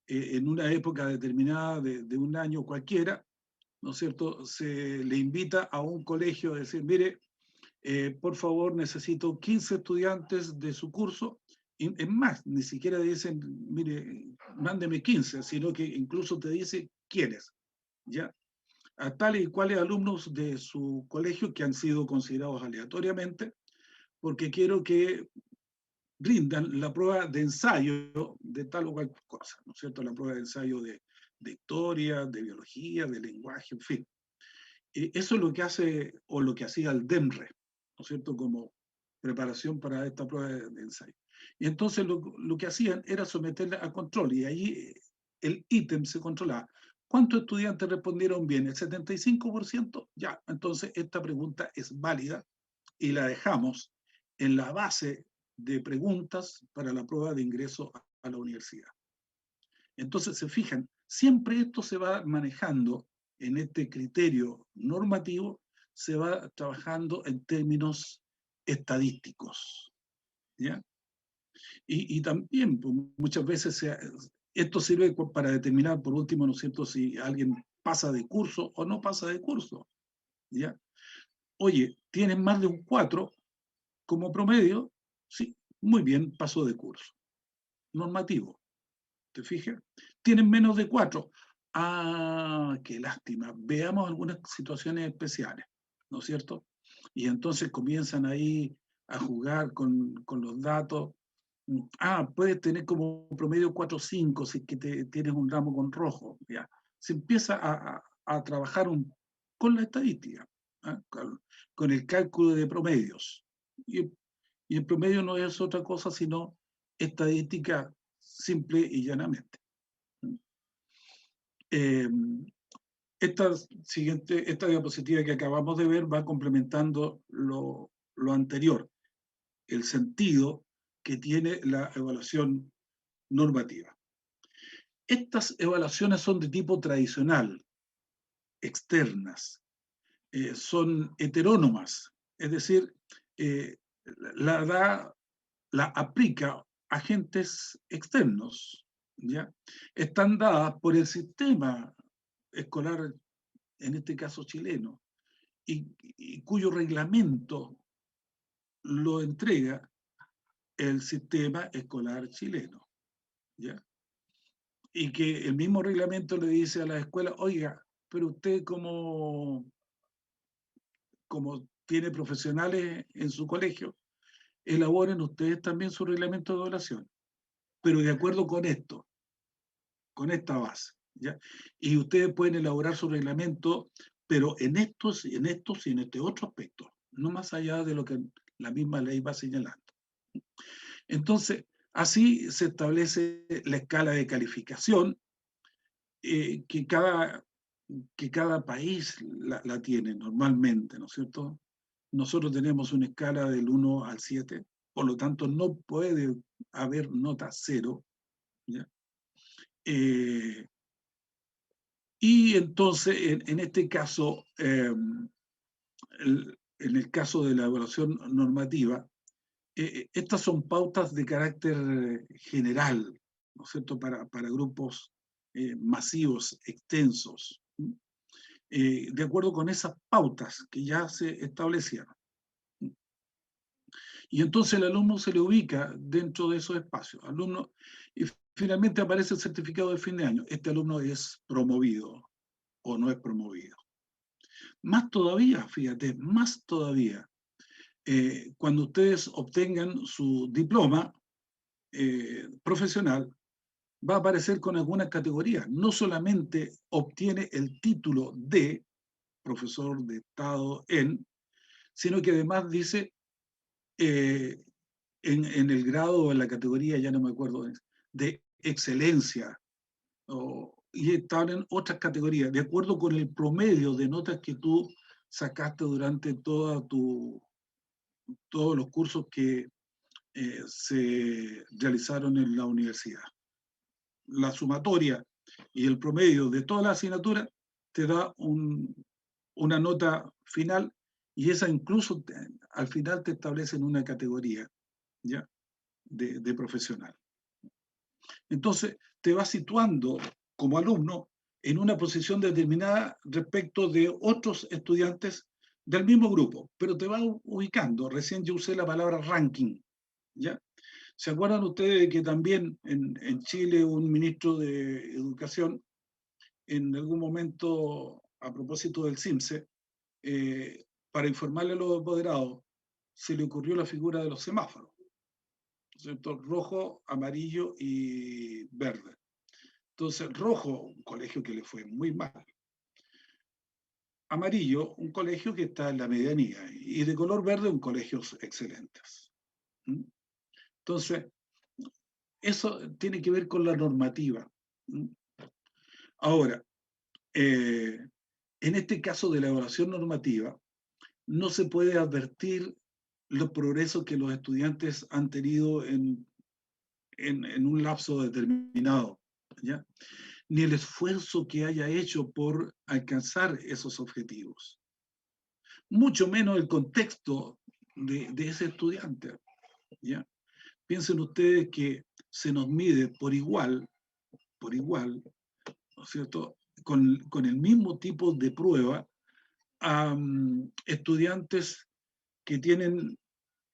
en una época determinada de un año cualquiera, ¿no es cierto?, se le invita a un colegio a decir, mire, por favor, necesito 15 estudiantes de su curso. Y es más, ni siquiera dicen, mire, mándeme 15, sino que incluso te dice quiénes, ¿ya? A tales y cuales alumnos de su colegio que han sido considerados aleatoriamente, porque quiero que brindan la prueba de ensayo de tal o cual cosa, ¿no es cierto? La prueba de ensayo de historia, de biología, de lenguaje, en fin. Eso es lo que hace, o lo que hacía el DEMRE, ¿no es cierto?, como preparación para esta prueba de ensayo. Y entonces lo que hacían era someterla a control, y ahí el ítem se controlaba. ¿Cuántos estudiantes respondieron bien? ¿El 75%? Ya, entonces esta pregunta es válida y la dejamos en la base de preguntas para la prueba de ingreso a la universidad. Entonces, se fijan, siempre esto se va manejando en este criterio normativo, se va trabajando en términos estadísticos, ¿ya? Y también pues, muchas veces esto sirve para determinar, por último, ¿no es cierto?, si alguien pasa de curso o no pasa de curso, ¿ya? Oye, ¿tienes más de un 4 como promedio? Sí, muy bien, pasó de curso. Normativo, ¿te fijas? ¿Tienen menos de 4? Ah, qué lástima. Veamos algunas situaciones especiales, ¿no es cierto? Y entonces comienzan ahí a jugar con los datos. Ah, puedes tener como promedio 4,5 si es que tienes un ramo con rojo. Ya. Se empieza a trabajar con la estadística, ¿eh? Con el cálculo de promedios. Y el promedio no es otra cosa sino estadística simple y llanamente. Esta diapositiva que acabamos de ver va complementando lo anterior, el sentido que tiene la evaluación normativa. Estas evaluaciones son de tipo tradicional, externas, son heterónomas, es decir, la aplica agentes externos, ¿ya? Están dadas por el sistema escolar, en este caso chileno, y cuyo reglamento lo entrega el sistema escolar chileno, ¿ya? y que el mismo reglamento le dice a la escuela, oiga, pero usted como tiene profesionales en su colegio, elaboren ustedes también su reglamento de evaluación, pero de acuerdo con esto, con esta base, ¿ya? Y ustedes pueden elaborar su reglamento, pero en estos y en este otro aspecto, no más allá de lo que la misma ley va señalando. Entonces, así se establece la escala de calificación que cada país la tiene normalmente, ¿no es cierto? Nosotros tenemos una escala del 1 al 7, por lo tanto no puede haber nota 0, ¿ya? Y entonces, en este caso, en el caso de la evaluación normativa, estas son pautas de carácter general, ¿no es cierto?, para grupos masivos, extensos, de acuerdo con esas pautas que ya se establecieron. Y entonces el alumno se le ubica dentro de esos espacios. Alumno, y finalmente aparece el certificado de fin de año. Este alumno es promovido o no es promovido. Más todavía, fíjate, más todavía, cuando ustedes obtengan su diploma profesional, va a aparecer con algunas categorías. No solamente obtiene el título de profesor de Estado sino que además dice en el grado o en la categoría, ya no me acuerdo, de excelencia, y están otras categorías, de acuerdo con el promedio de notas que tú sacaste durante todos los cursos que se realizaron en la universidad. La sumatoria y el promedio de todas las asignaturas te da una nota final, y esa incluso al final te establecen una categoría, ¿ya?, de profesional. Entonces, te vas situando como alumno en una posición determinada respecto de otros estudiantes del mismo grupo, pero te vas ubicando. Recién yo usé la palabra ranking, ¿ya? ¿Se acuerdan ustedes de que también en Chile un ministro de Educación, en algún momento, a propósito del CIMSE, para informarle a los apoderados, se le ocurrió la figura de los semáforos, ¿cierto? Rojo, amarillo y verde. Entonces, rojo, un colegio que le fue muy mal. Amarillo, un colegio que está en la medianía. Y de color verde, un colegios excelentes. Entonces, eso tiene que ver con la normativa. Ahora, en este caso de la evaluación normativa, no se puede advertir los progresos que los estudiantes han tenido en un lapso determinado, ¿ya?, ni el esfuerzo que haya hecho por alcanzar esos objetivos, mucho menos el contexto de ese estudiante, ¿ya? Piensen ustedes que se nos mide por igual, ¿no es cierto?, con el mismo tipo de prueba a estudiantes que tienen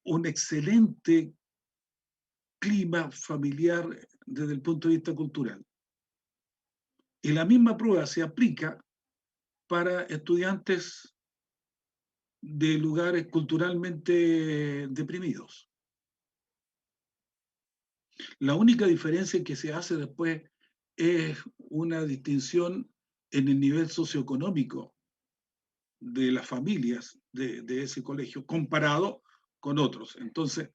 un excelente clima familiar desde el punto de vista cultural. Y la misma prueba se aplica para estudiantes de lugares culturalmente deprimidos. La única diferencia que se hace después es una distinción en el nivel socioeconómico de las familias de ese colegio comparado con otros. Entonces,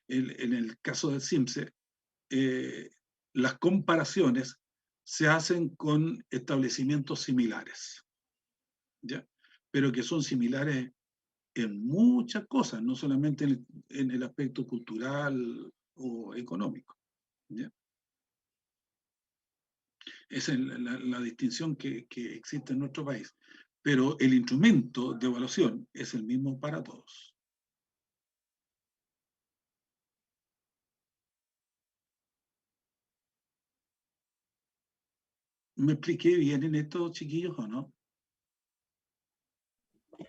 en el caso del CIMSE, las comparaciones se hacen con establecimientos similares, ¿ya?, pero que son similares en muchas cosas, no solamente en el aspecto cultural o económico, ¿ya? Esa es la distinción que existe en nuestro país. Pero el instrumento de evaluación es el mismo para todos. ¿Me expliqué bien en esto, chiquillos, o no?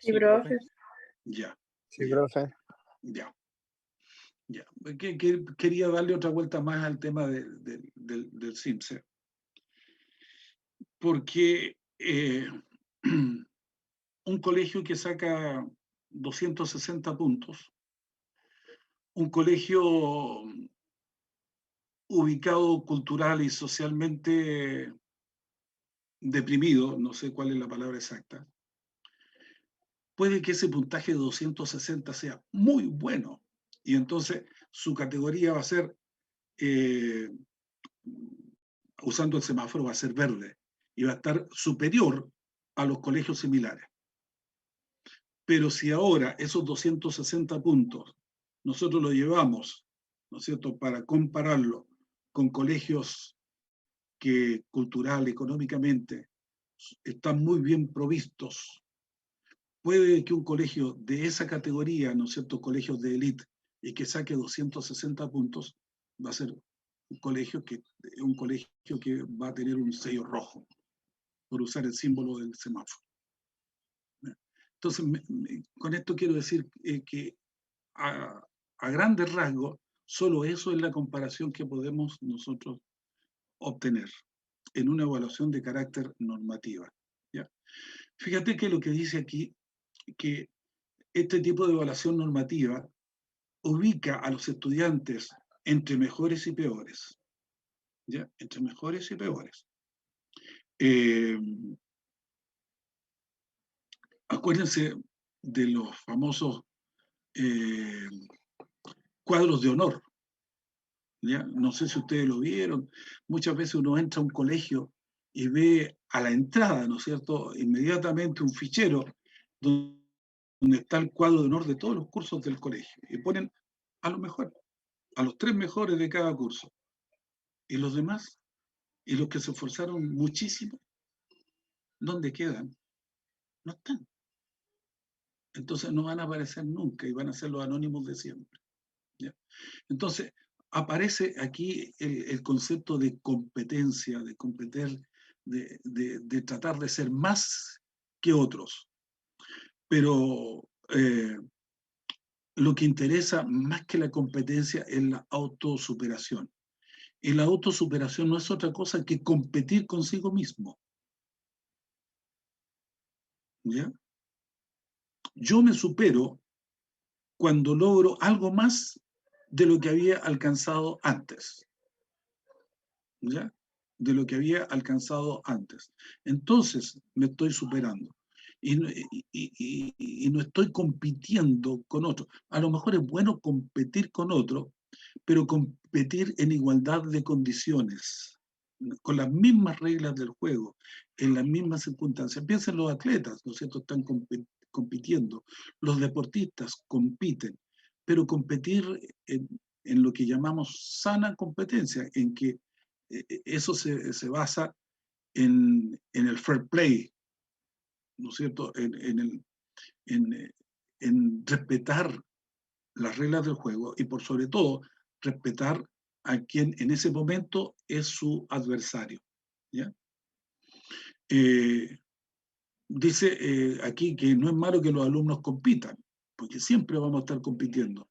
Sí, profe. Ya. Sí, ya, profe. ya. Ya. Quería darle otra vuelta más al tema del CIMSE. porque un colegio que saca 260 puntos, un colegio ubicado cultural y socialmente deprimido, no sé cuál es la palabra exacta, puede que ese puntaje de 260 sea muy bueno, y entonces su categoría va a ser, usando el semáforo, va a ser verde, y va a estar superior a los colegios similares. Pero si ahora esos 260 puntos nosotros los llevamos, ¿no es cierto?, para compararlo con colegios que cultural, económicamente, están muy bien provistos, puede que un colegio de esa categoría, ¿no es cierto?, colegios de élite, y que saque 260 puntos, va a ser un colegio que va a tener un sello rojo, por usar el símbolo del semáforo. Entonces, con esto quiero decir que a grandes rasgos, solo eso es la comparación que podemos nosotros obtener en una evaluación de carácter normativa, ¿ya? Fíjate que lo que dice aquí, que este tipo de evaluación normativa ubica a los estudiantes entre mejores y peores, ¿ya? Entre mejores y peores. Acuérdense de los famosos cuadros de honor, ¿ya? No sé si ustedes lo vieron. Muchas veces uno entra a un colegio y ve a la entrada, ¿no es cierto?, inmediatamente un fichero donde está el cuadro de honor de todos los cursos del colegio. Y ponen a lo mejor, a los 3 mejores de cada curso. ¿Y los demás? ¿Y los que se esforzaron muchísimo? ¿Dónde quedan? No están. Entonces no van a aparecer nunca y van a ser los anónimos de siempre, ¿ya? Entonces, aparece aquí el concepto de competencia, de competir, de tratar de ser más que otros. Pero lo que interesa más que la competencia es la autosuperación. Y la autosuperación no es otra cosa que competir consigo mismo, ¿ya? Yo me supero cuando logro algo más de lo que había alcanzado antes, ¿ya? De lo que había alcanzado antes. Entonces me estoy superando. Y no estoy compitiendo con otro. A lo mejor es bueno competir con otro, pero competir en igualdad de condiciones, con las mismas reglas del juego, en las mismas circunstancias. Piensen los atletas, ¿no es cierto?, están compitiendo. Los deportistas compiten, pero competir en lo que llamamos sana competencia, en que eso se basa en el fair play, ¿no es cierto?, en respetar las reglas del juego y por sobre todo respetar a quien en ese momento es su adversario, ¿ya? Dice aquí que no es malo que los alumnos compitan, porque siempre vamos a estar compitiendo,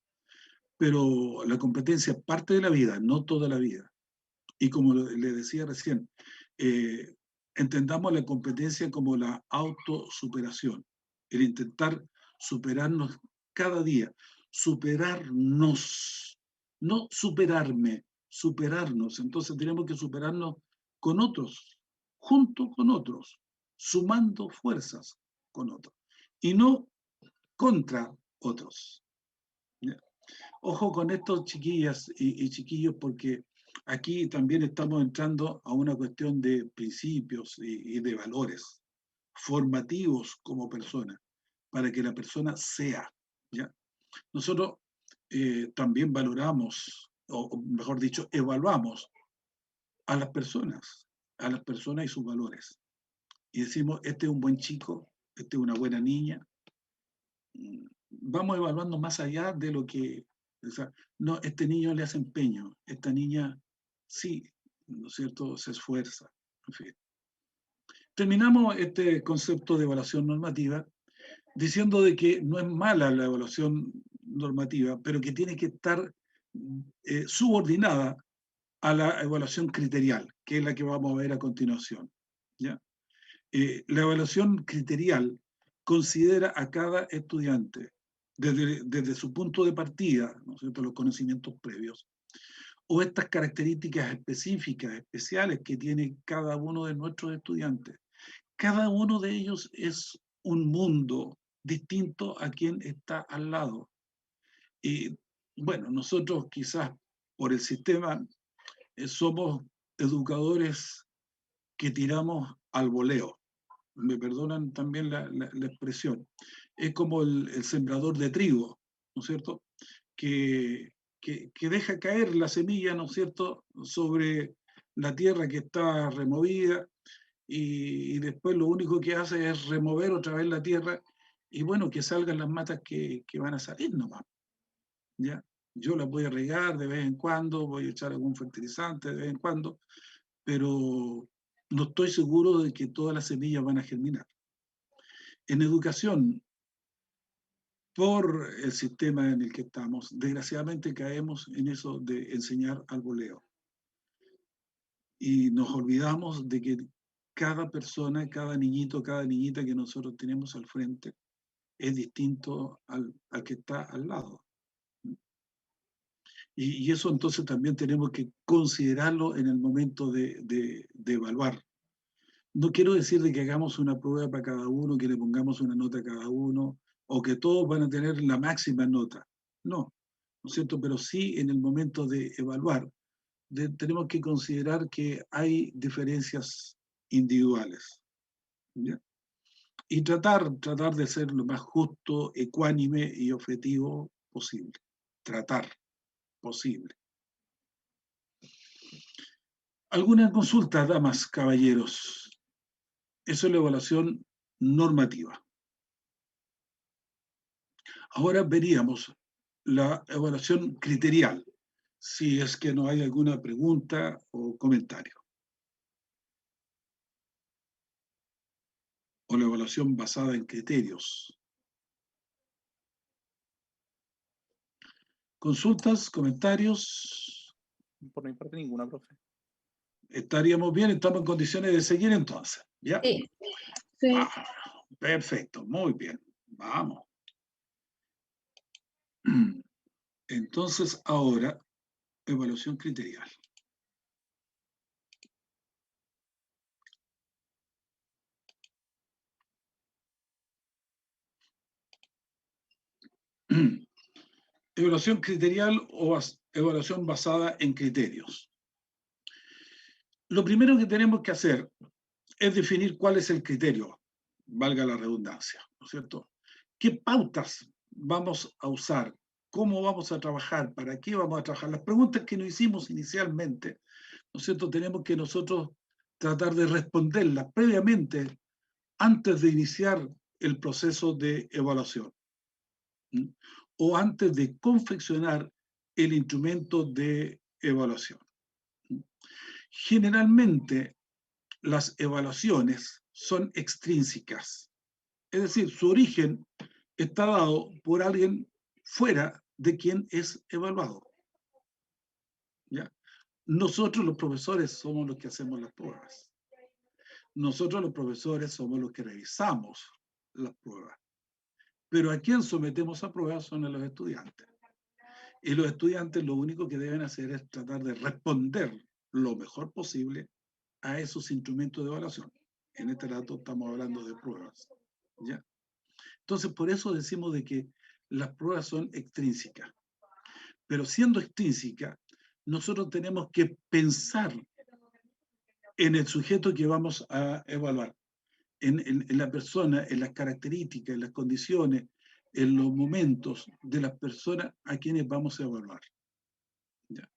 pero la competencia es parte de la vida, no toda la vida. Y como le decía recién, entendamos la competencia como la autosuperación, el intentar superarnos cada día, superarnos, no superarme, superarnos. Entonces tenemos que superarnos con otros, junto con otros, sumando fuerzas con otros, y no contra otros. ¿Ya? Ojo con estos, chiquillas y chiquillos, porque aquí también estamos entrando a una cuestión de principios y de valores formativos como persona, para que la persona sea, ¿ya? Nosotros también valoramos, o mejor dicho, evaluamos a las personas y sus valores. Y decimos, este es un buen chico, este es una buena niña. Vamos evaluando más allá de lo que, o sea, no, este niño le hace empeño, esta niña sí, ¿no es cierto?, se esfuerza, en fin. Terminamos este concepto de evaluación normativa diciendo de que no es mala la evaluación normativa, pero que tiene que estar subordinada a la evaluación criterial, que es la que vamos a ver a continuación, ¿ya? La evaluación criterial considera a cada estudiante desde su punto de partida, ¿no es cierto?, los conocimientos previos, o estas características específicas, especiales que tiene cada uno de nuestros estudiantes. Cada uno de ellos es un mundo distinto a quien está al lado. Y bueno, nosotros quizás por el sistema somos educadores que tiramos al voleo. Me perdonan también la expresión. Es como el sembrador de trigo, ¿no es cierto?, que deja caer la semilla, ¿no es cierto?, sobre la tierra que está removida, y después lo único que hace es remover otra vez la tierra, y bueno, que salgan las matas que van a salir nomás, ¿ya? Yo las voy a regar de vez en cuando, voy a echar algún fertilizante de vez en cuando, pero no estoy seguro de que todas las semillas van a germinar. En educación, por el sistema en el que estamos, desgraciadamente caemos en eso de enseñar al voleo. Y nos olvidamos de que cada persona, cada niñito, cada niñita que nosotros tenemos al frente es distinto al que está al lado. Y eso entonces también tenemos que considerarlo en el momento de evaluar. No quiero decir de que hagamos una prueba para cada uno, que le pongamos una nota a cada uno, o que todos van a tener la máxima nota. No, ¿no es cierto? Pero sí en el momento de evaluar, tenemos que considerar que hay diferencias individuales, ¿ya? Y tratar de ser lo más justo, ecuánime y objetivo posible. Tratar posible. ¿Alguna consulta, damas, caballeros? Eso es la evaluación normativa. Ahora veríamos la evaluación criterial, si es que no hay alguna pregunta o comentario. O la evaluación basada en criterios. ¿Consultas, comentarios? Por mi parte, ninguna, profe. ¿Estaríamos bien? ¿Estamos en condiciones de seguir entonces? ¿Ya? Sí. Sí. Ah, perfecto, muy bien. Vamos. Entonces, ahora, evaluación criterial. Evaluación criterial o evaluación basada en criterios. Lo primero que tenemos que hacer es definir cuál es el criterio, valga la redundancia, ¿no es cierto? ¿Qué pautas vamos a usar? ¿Cómo vamos a trabajar? ¿Para qué vamos a trabajar? Las preguntas que nos hicimos inicialmente, ¿no es cierto? Tenemos que nosotros tratar de responderlas previamente antes de iniciar el proceso de evaluación, ¿sí? O antes de confeccionar el instrumento de evaluación. Generalmente, las evaluaciones son extrínsecas, es decir, su origen está dado por alguien fuera de quien es evaluado, ¿ya? Nosotros los profesores somos los que hacemos las pruebas. Nosotros los profesores somos los que revisamos las pruebas. Pero a quien sometemos a pruebas son a los estudiantes. Y los estudiantes lo único que deben hacer es tratar de responder lo mejor posible a esos instrumentos de evaluación. En este rato estamos hablando de pruebas, ¿ya? Entonces, por eso decimos de que las pruebas son extrínsecas. Pero siendo extrínsecas, nosotros tenemos que pensar en el sujeto que vamos a evaluar, en la persona, en las características, en las condiciones, en los momentos de las personas a quienes vamos a evaluar, ¿ya?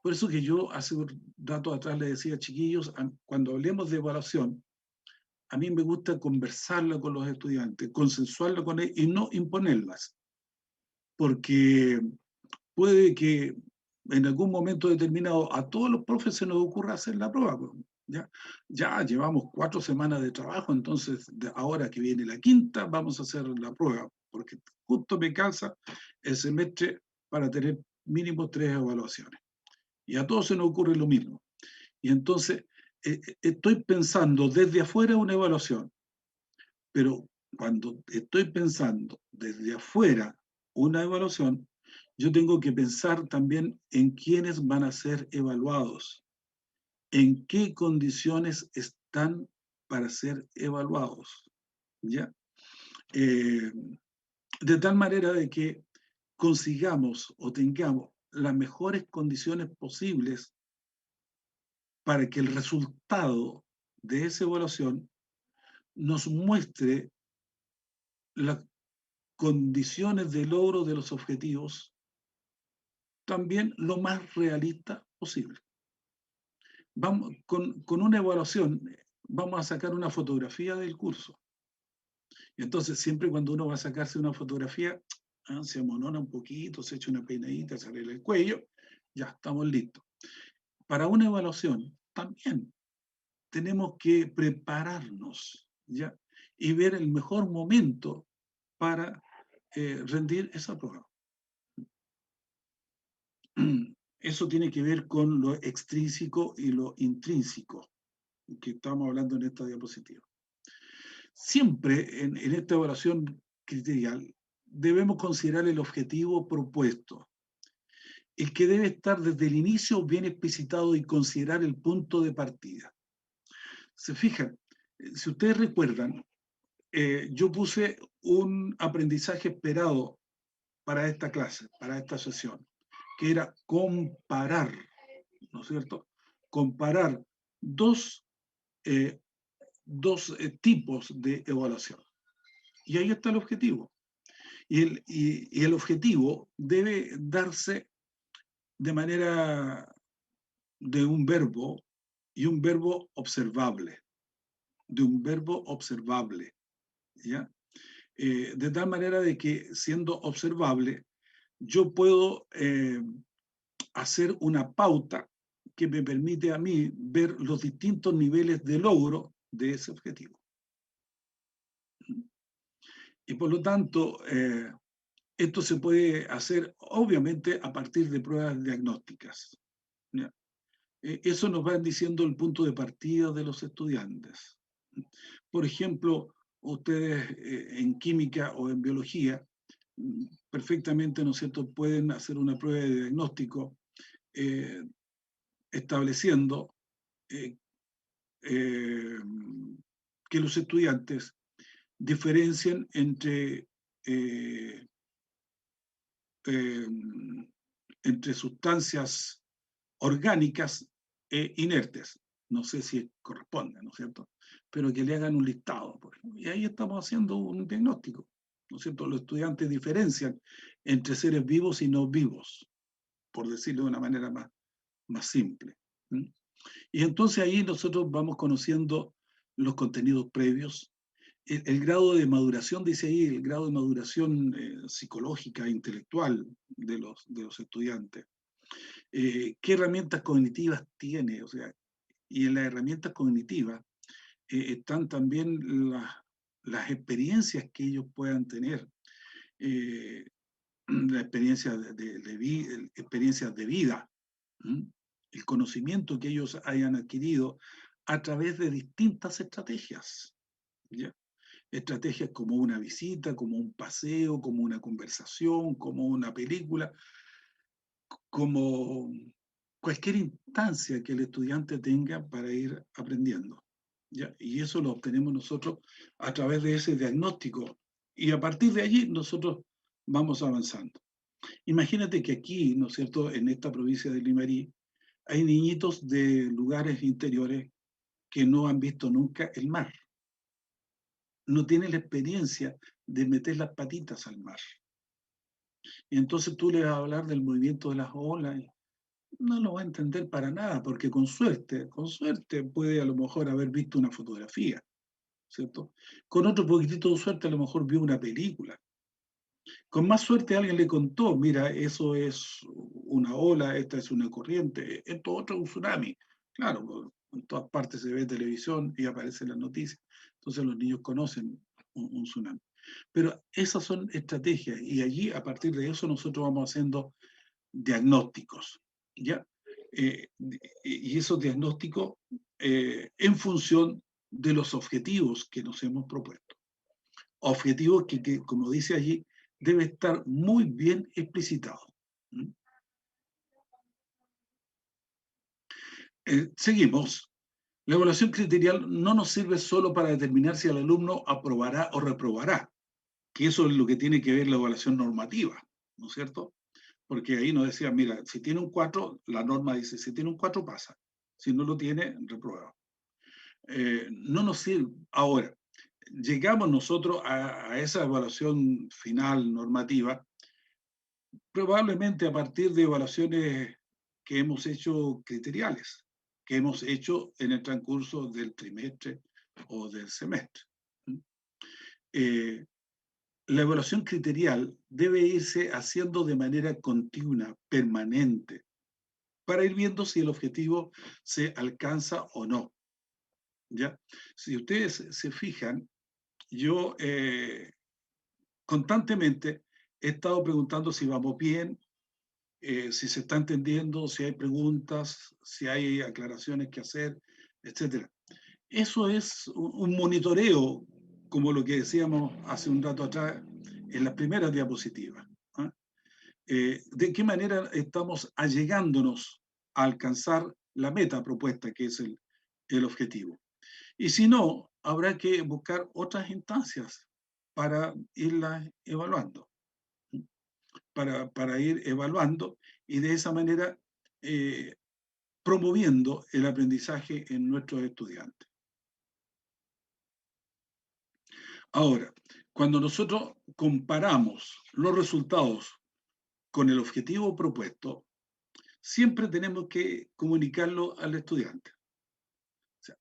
Por eso que yo hace un rato atrás le decía, chiquillos, cuando hablemos de evaluación, a mí me gusta conversarla con los estudiantes, consensuarla con ellos y no imponerlas. Porque puede que en algún momento determinado a todos los profes se nos ocurra hacer la prueba. Ya llevamos 4 semanas de trabajo, entonces ahora que viene la quinta vamos a hacer la prueba, porque justo me calza el semestre para tener mínimo 3 evaluaciones. Y a todos se nos ocurre lo mismo. Y entonces estoy pensando desde afuera una evaluación, pero cuando estoy pensando desde afuera una evaluación, yo tengo que pensar también en quiénes van a ser evaluados, en qué condiciones están para ser evaluados, ¿ya? De tal manera de que consigamos o tengamos las mejores condiciones posibles para que el resultado de esa evaluación nos muestre las condiciones de logro de los objetivos también lo más realista posible. Vamos, con una evaluación vamos a sacar una fotografía del curso. Y entonces siempre cuando uno va a sacarse una fotografía, se amonona un poquito, se echa una peinadita, se arregla el cuello, ya estamos listos. Para una evaluación también tenemos que prepararnos, ¿ya? Y ver el mejor momento para rendir esa prueba. Eso tiene que ver con lo extrínseco y lo intrínseco, que estamos hablando en esta diapositiva. Siempre en esta evaluación criterial debemos considerar el objetivo propuesto, el que debe estar desde el inicio bien explicitado y considerar el punto de partida. Se fijan, si ustedes recuerdan, yo puse un aprendizaje esperado para esta clase, para esta sesión, que era comparar, ¿no es cierto? Comparar dos tipos de evaluación. Y ahí está el objetivo. Y el objetivo debe darse de manera de un verbo y un verbo observable. De un verbo observable. ¿Ya? De tal manera de que siendo observable, yo puedo hacer una pauta que me permite a mí ver los distintos niveles de logro de ese objetivo. Y por lo tanto, esto se puede hacer obviamente a partir de pruebas diagnósticas. ¿Ya? Eso nos va diciendo el punto de partida de los estudiantes. Por ejemplo, ustedes en química o en biología perfectamente, ¿no es cierto?, pueden hacer una prueba de diagnóstico estableciendo que los estudiantes diferencien entre sustancias orgánicas e inertes. No sé si corresponde, ¿no es cierto? Pero que le hagan un listado, por ejemplo. Y ahí estamos haciendo un diagnóstico, ¿no es cierto? Los estudiantes diferencian entre seres vivos y no vivos, por decirlo de una manera más simple. Y entonces ahí nosotros vamos conociendo los contenidos previos, el grado de maduración, dice ahí, el grado de maduración psicológica, intelectual de los estudiantes. ¿Qué herramientas cognitivas tiene? O sea, y en las herramientas cognitivas están también las experiencias que ellos puedan tener, la experiencia experiencias de vida, el conocimiento que ellos hayan adquirido a través de distintas estrategias, ¿ya? Estrategias como una visita, como un paseo, como una conversación, como una película, como cualquier instancia que el estudiante tenga para ir aprendiendo, ¿ya? Y eso lo obtenemos nosotros a través de ese diagnóstico. Y a partir de allí nosotros vamos avanzando. Imagínate que aquí, ¿no es cierto?, en esta provincia de Limarí, hay niñitos de lugares interiores que no han visto nunca el mar. No tienen la experiencia de meter las patitas al mar. Y entonces tú le vas a hablar del movimiento de las olas y no lo va a entender para nada, porque con suerte puede a lo mejor haber visto una fotografía, ¿cierto? Con otro poquitito de suerte a lo mejor vio una película. Con más suerte alguien le contó, mira, eso es una ola, esta es una corriente, esto otro es un tsunami. Claro, en todas partes se ve televisión y aparecen las noticias, entonces los niños conocen un tsunami. Pero esas son estrategias y allí a partir de eso nosotros vamos haciendo diagnósticos, ¿ya? y esos diagnósticos en función de los objetivos que nos hemos propuesto. Objetivos que, como dice allí, debe estar muy bien explicitados. Seguimos. La evaluación criterial no nos sirve solo para determinar si el alumno aprobará o reprobará, que eso es lo que tiene que ver la evaluación normativa, ¿no es cierto? Porque ahí nos decía, mira, si tiene un 4, la norma dice, si tiene un 4 pasa, si no lo tiene, reprueba. No nos sirve. Ahora, llegamos nosotros a esa evaluación final normativa, probablemente a partir de evaluaciones que hemos hecho criteriales, que hemos hecho en el transcurso del trimestre o del semestre. La evaluación criterial debe irse haciendo de manera continua, permanente, para ir viendo si el objetivo se alcanza o no. ¿Ya? Si ustedes se fijan, yo constantemente he estado preguntando si vamos bien, si se está entendiendo, si hay preguntas, si hay aclaraciones que hacer, etc. Eso es un monitoreo, como lo que decíamos hace un rato atrás en las primeras diapositivas. ¿De qué manera estamos allegándonos a alcanzar la meta propuesta, que es el objetivo? Y si no, habrá que buscar otras instancias para irlas evaluando. Para ir evaluando y de esa manera promoviendo el aprendizaje en nuestros estudiantes. Ahora, cuando nosotros comparamos los resultados con el objetivo propuesto, siempre tenemos que comunicarlo al estudiante. O sea,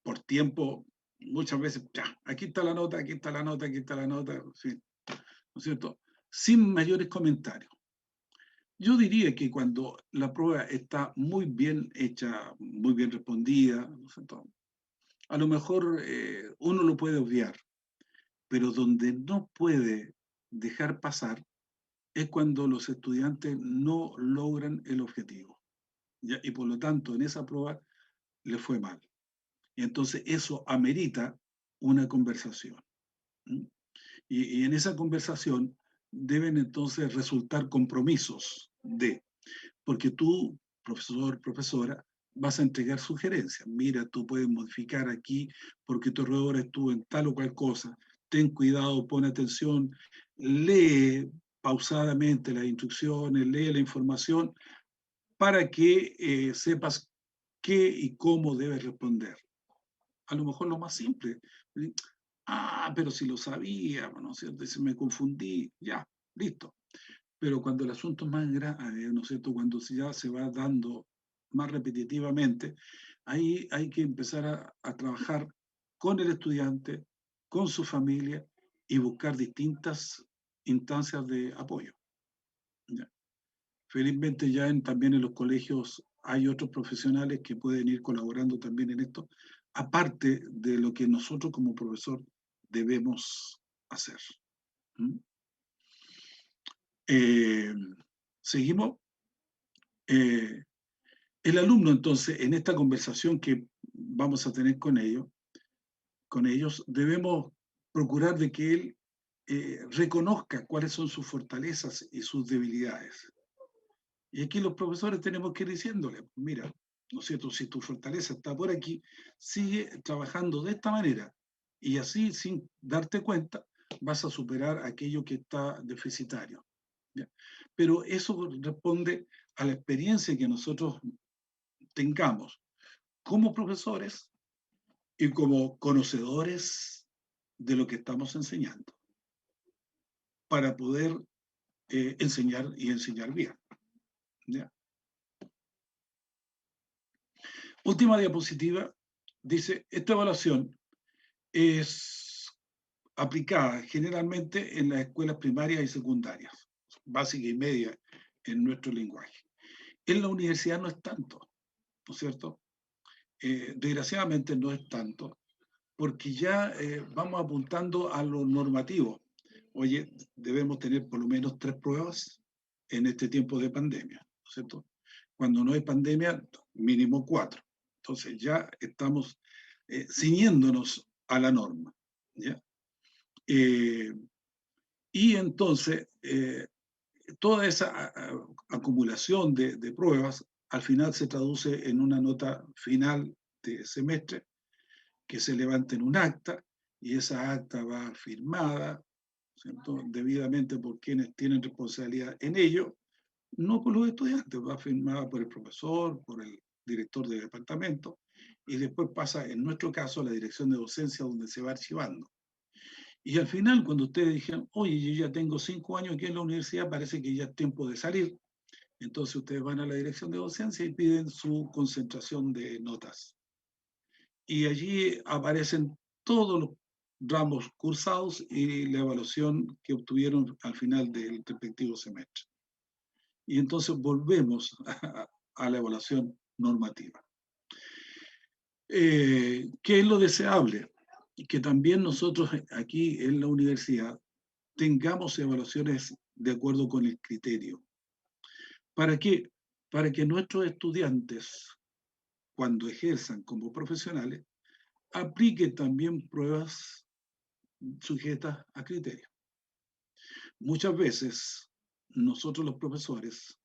por tiempo, muchas veces, ya, aquí está la nota, aquí está la nota, aquí está la nota, en fin, ¿no es cierto? Sin mayores comentarios. Yo diría que cuando la prueba está muy bien hecha, muy bien respondida, ¿no es cierto? A lo mejor uno lo puede obviar, pero donde no puede dejar pasar es cuando los estudiantes no logran el objetivo. ¿Ya? Y por lo tanto, en esa prueba le fue mal. Y entonces eso amerita una conversación. Y en esa conversación deben entonces resultar compromisos porque tú, profesor, profesora, vas a entregar sugerencias. Mira, tú puedes modificar aquí porque tu error estuvo en tal o cual cosa. Ten cuidado, pon atención, lee pausadamente las instrucciones, lee la información para que sepas qué y cómo debes responder. A lo mejor lo más simple. Pero si lo sabía, ¿no es cierto? Si me confundí, ya, listo. Pero cuando el asunto es más grave, ¿no es cierto?, cuando ya se va dando más repetitivamente, ahí hay que empezar a trabajar con el estudiante, con su familia y buscar distintas instancias de apoyo. ¿Ya? Felizmente ya también en los colegios hay otros profesionales que pueden ir colaborando también en esto, aparte de lo que nosotros como profesor debemos hacer. Seguimos. El alumno, entonces, en esta conversación que vamos a tener con ellos, debemos procurar de que él reconozca cuáles son sus fortalezas y sus debilidades. Y aquí los profesores tenemos que ir diciéndole, mira, ¿no es cierto? Si tu fortaleza está por aquí, sigue trabajando de esta manera. Y así, sin darte cuenta, vas a superar aquello que está deficitario. ¿Ya? Pero eso responde a la experiencia que nosotros tengamos como profesores y como conocedores de lo que estamos enseñando, para poder enseñar y enseñar bien. ¿Ya? Última diapositiva, dice, esta evaluación es aplicada generalmente en las escuelas primarias y secundarias, básica y media en nuestro lenguaje. En la universidad no es tanto, ¿no es cierto? Desgraciadamente no es tanto, porque ya vamos apuntando a lo normativo. Oye, debemos tener por lo menos 3 pruebas en este tiempo de pandemia, ¿no es cierto? cuando no hay pandemia, mínimo 4. Entonces ya estamos ciñéndonos a la norma. ¿Ya? Y entonces, toda esa acumulación de pruebas al final se traduce en una nota final de semestre que se levanta en un acta, y esa acta va firmada, ¿cierto?, debidamente por quienes tienen responsabilidad en ello, no por los estudiantes, va firmada por el profesor, por el director del departamento, y después pasa, en nuestro caso, a la dirección de docencia, donde se va archivando. Y al final, cuando ustedes dijeron, oye, yo ya tengo 5 años aquí en la universidad, parece que ya es tiempo de salir, entonces ustedes van a la dirección de docencia y piden su concentración de notas. Y allí aparecen todos los ramos cursados y la evaluación que obtuvieron al final del respectivo semestre. Y entonces volvemos a la evaluación normativa. ¿Qué es lo deseable? Que también nosotros aquí en la universidad tengamos evaluaciones de acuerdo con el criterio. ¿Para qué? Para que nuestros estudiantes, cuando ejerzan como profesionales, apliquen también pruebas sujetas a criterio. Muchas veces nosotros los profesores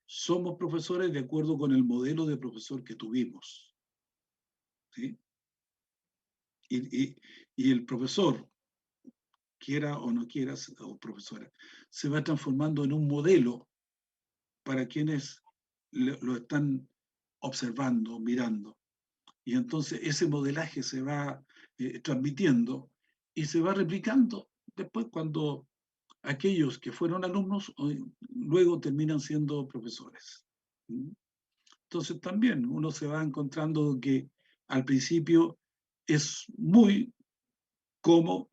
somos profesores de acuerdo con el modelo de profesor que tuvimos. ¿Sí? Y el profesor, quiera o no quiera, o profesora, se va transformando en un modelo para quienes lo están observando, mirando. Y entonces ese modelaje se va transmitiendo y se va replicando después cuando aquellos que fueron alumnos luego terminan siendo profesores. Entonces también uno se va encontrando que al principio es muy como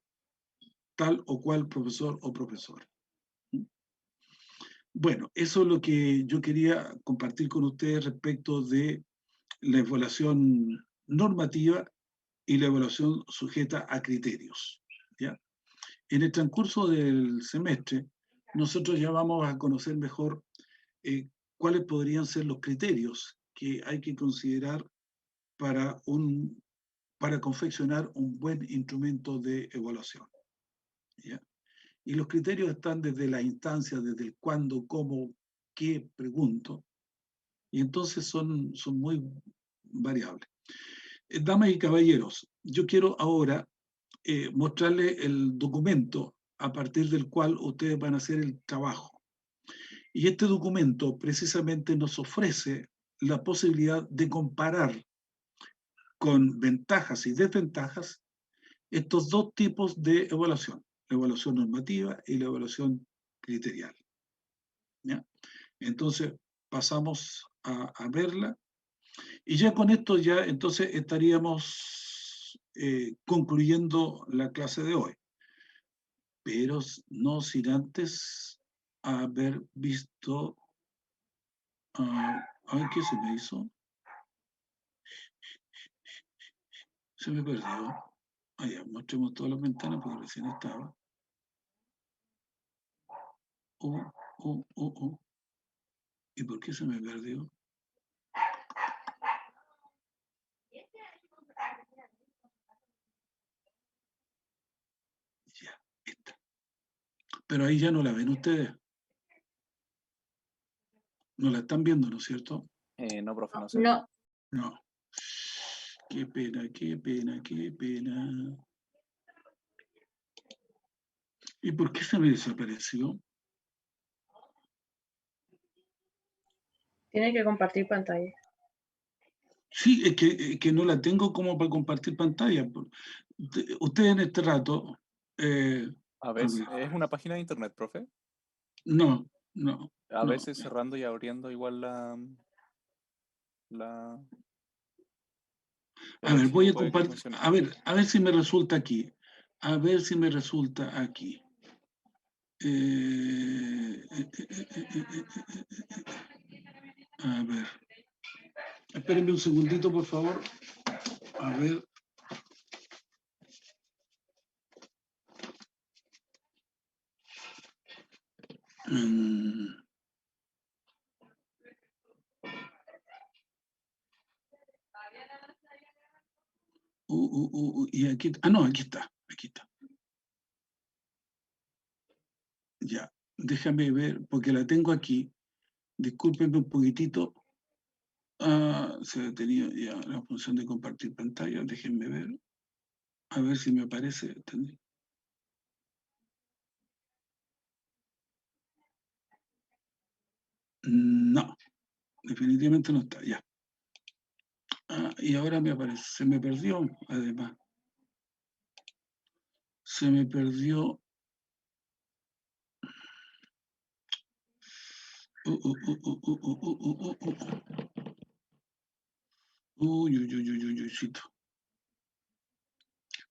tal o cual profesor o profesora. Bueno, eso es lo que yo quería compartir con ustedes respecto de la evaluación normativa y la evaluación sujeta a criterios. ¿Ya? En el transcurso del semestre, nosotros ya vamos a conocer mejor cuáles podrían ser los criterios que hay que considerar para confeccionar un buen instrumento de evaluación. ¿Ya? Y los criterios están desde la instancia, desde el cuándo, cómo, qué, pregunto, y entonces son muy variables. Damas y caballeros, yo quiero ahora mostrarles el documento a partir del cual ustedes van a hacer el trabajo. Y este documento precisamente nos ofrece la posibilidad de comparar con ventajas y desventajas estos dos tipos de evaluación, la evaluación normativa y la evaluación criterial. ¿Ya? Entonces pasamos a verla, y ya con esto ya entonces estaríamos concluyendo la clase de hoy, pero no sin antes haber visto, ¿qué se me hizo? Se me perdió. Ya, mostremos todas las ventanas porque recién estaba. ¿Y por qué se me perdió? Ya, esta. Pero ahí ya no la ven ustedes. No la están viendo, ¿no es cierto? No, profe, no sé. No. No. Qué pena, qué pena, qué pena. ¿Y por qué se me desapareció? Tiene que compartir pantalla. Sí, es que no la tengo como para compartir pantalla. Ustedes en este rato... A veces, ¿es una página de internet, profe? No. A veces cerrando y abriendo igual A ver, voy a puede que compartir. funcione. A ver si me resulta aquí. A ver si me resulta aquí. A ver. Espérenme un segundito, por favor. A ver. aquí, ah, no, aquí está, aquí está. Ya, déjame ver, porque la tengo aquí. Discúlpenme un poquitito. Ah, se ha detenido ya la función de compartir pantalla. Déjenme ver. A ver si me aparece. No, definitivamente no está, ya. Ah, y ahora me aparece. Se me perdió, además. Se me perdió. Uy, uy, uy, uy, uy, uycito.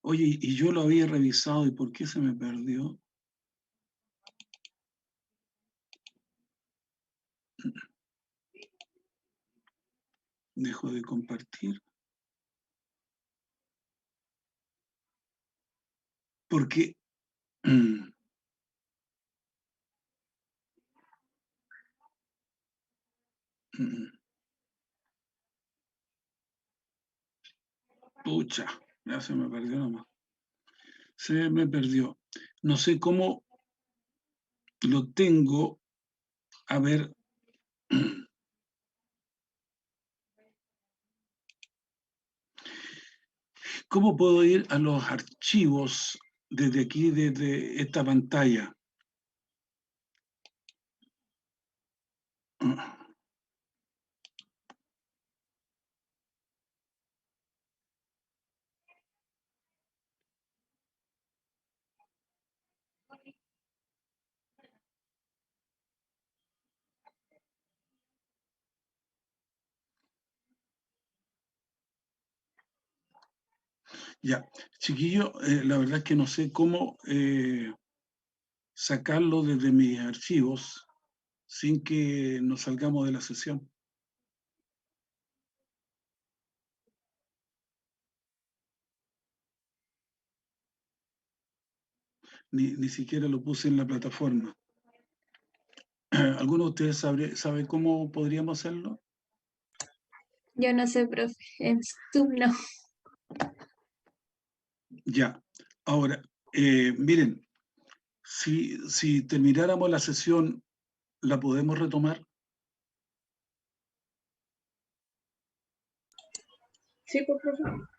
Oye, y yo lo había revisado, ¿y por qué se me perdió? Dejo de compartir. Porque pucha, ya se me perdió nomás. Se me perdió. No sé cómo lo tengo. A ver. ¿Cómo puedo ir a los archivos desde aquí, desde esta pantalla? Ya, chiquillo, la verdad es que no sé cómo sacarlo desde mis archivos sin que nos salgamos de la sesión. Ni siquiera lo puse en la plataforma. ¿Alguno de ustedes sabe cómo podríamos hacerlo? Yo no sé, profe. En Zoom no. Ya. Ahora, miren, si termináramos la sesión, ¿la podemos retomar? Sí, por favor.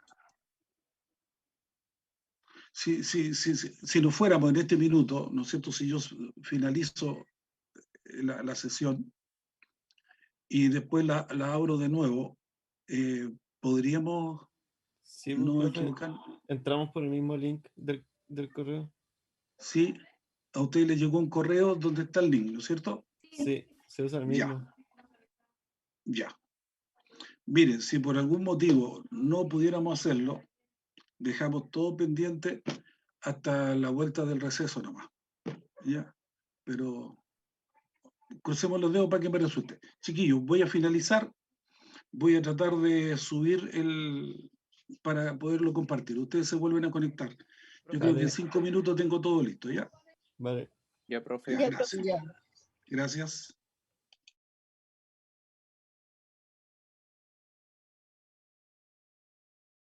Si nos fuéramos en este minuto, ¿no es cierto? Si yo finalizo la sesión y después la abro de nuevo, ¿podríamos Sí, pues, no profe, equivocar? entramos por el mismo link del correo. Sí, a usted le llegó un correo donde está el link, ¿no es cierto? Sí, se usa el Ya. mismo. Ya. Miren, si por algún motivo no pudiéramos hacerlo, dejamos todo pendiente hasta la vuelta del receso nomás. ¿Ya? Pero crucemos los dedos para que me resulte. Chiquillos, voy a finalizar. Voy a tratar de subir para poderlo compartir. Ustedes se vuelven a conectar. Yo creo que en 5 minutos tengo todo listo, ¿ya? Vale. Ya, profe. Ya, gracias. Gracias.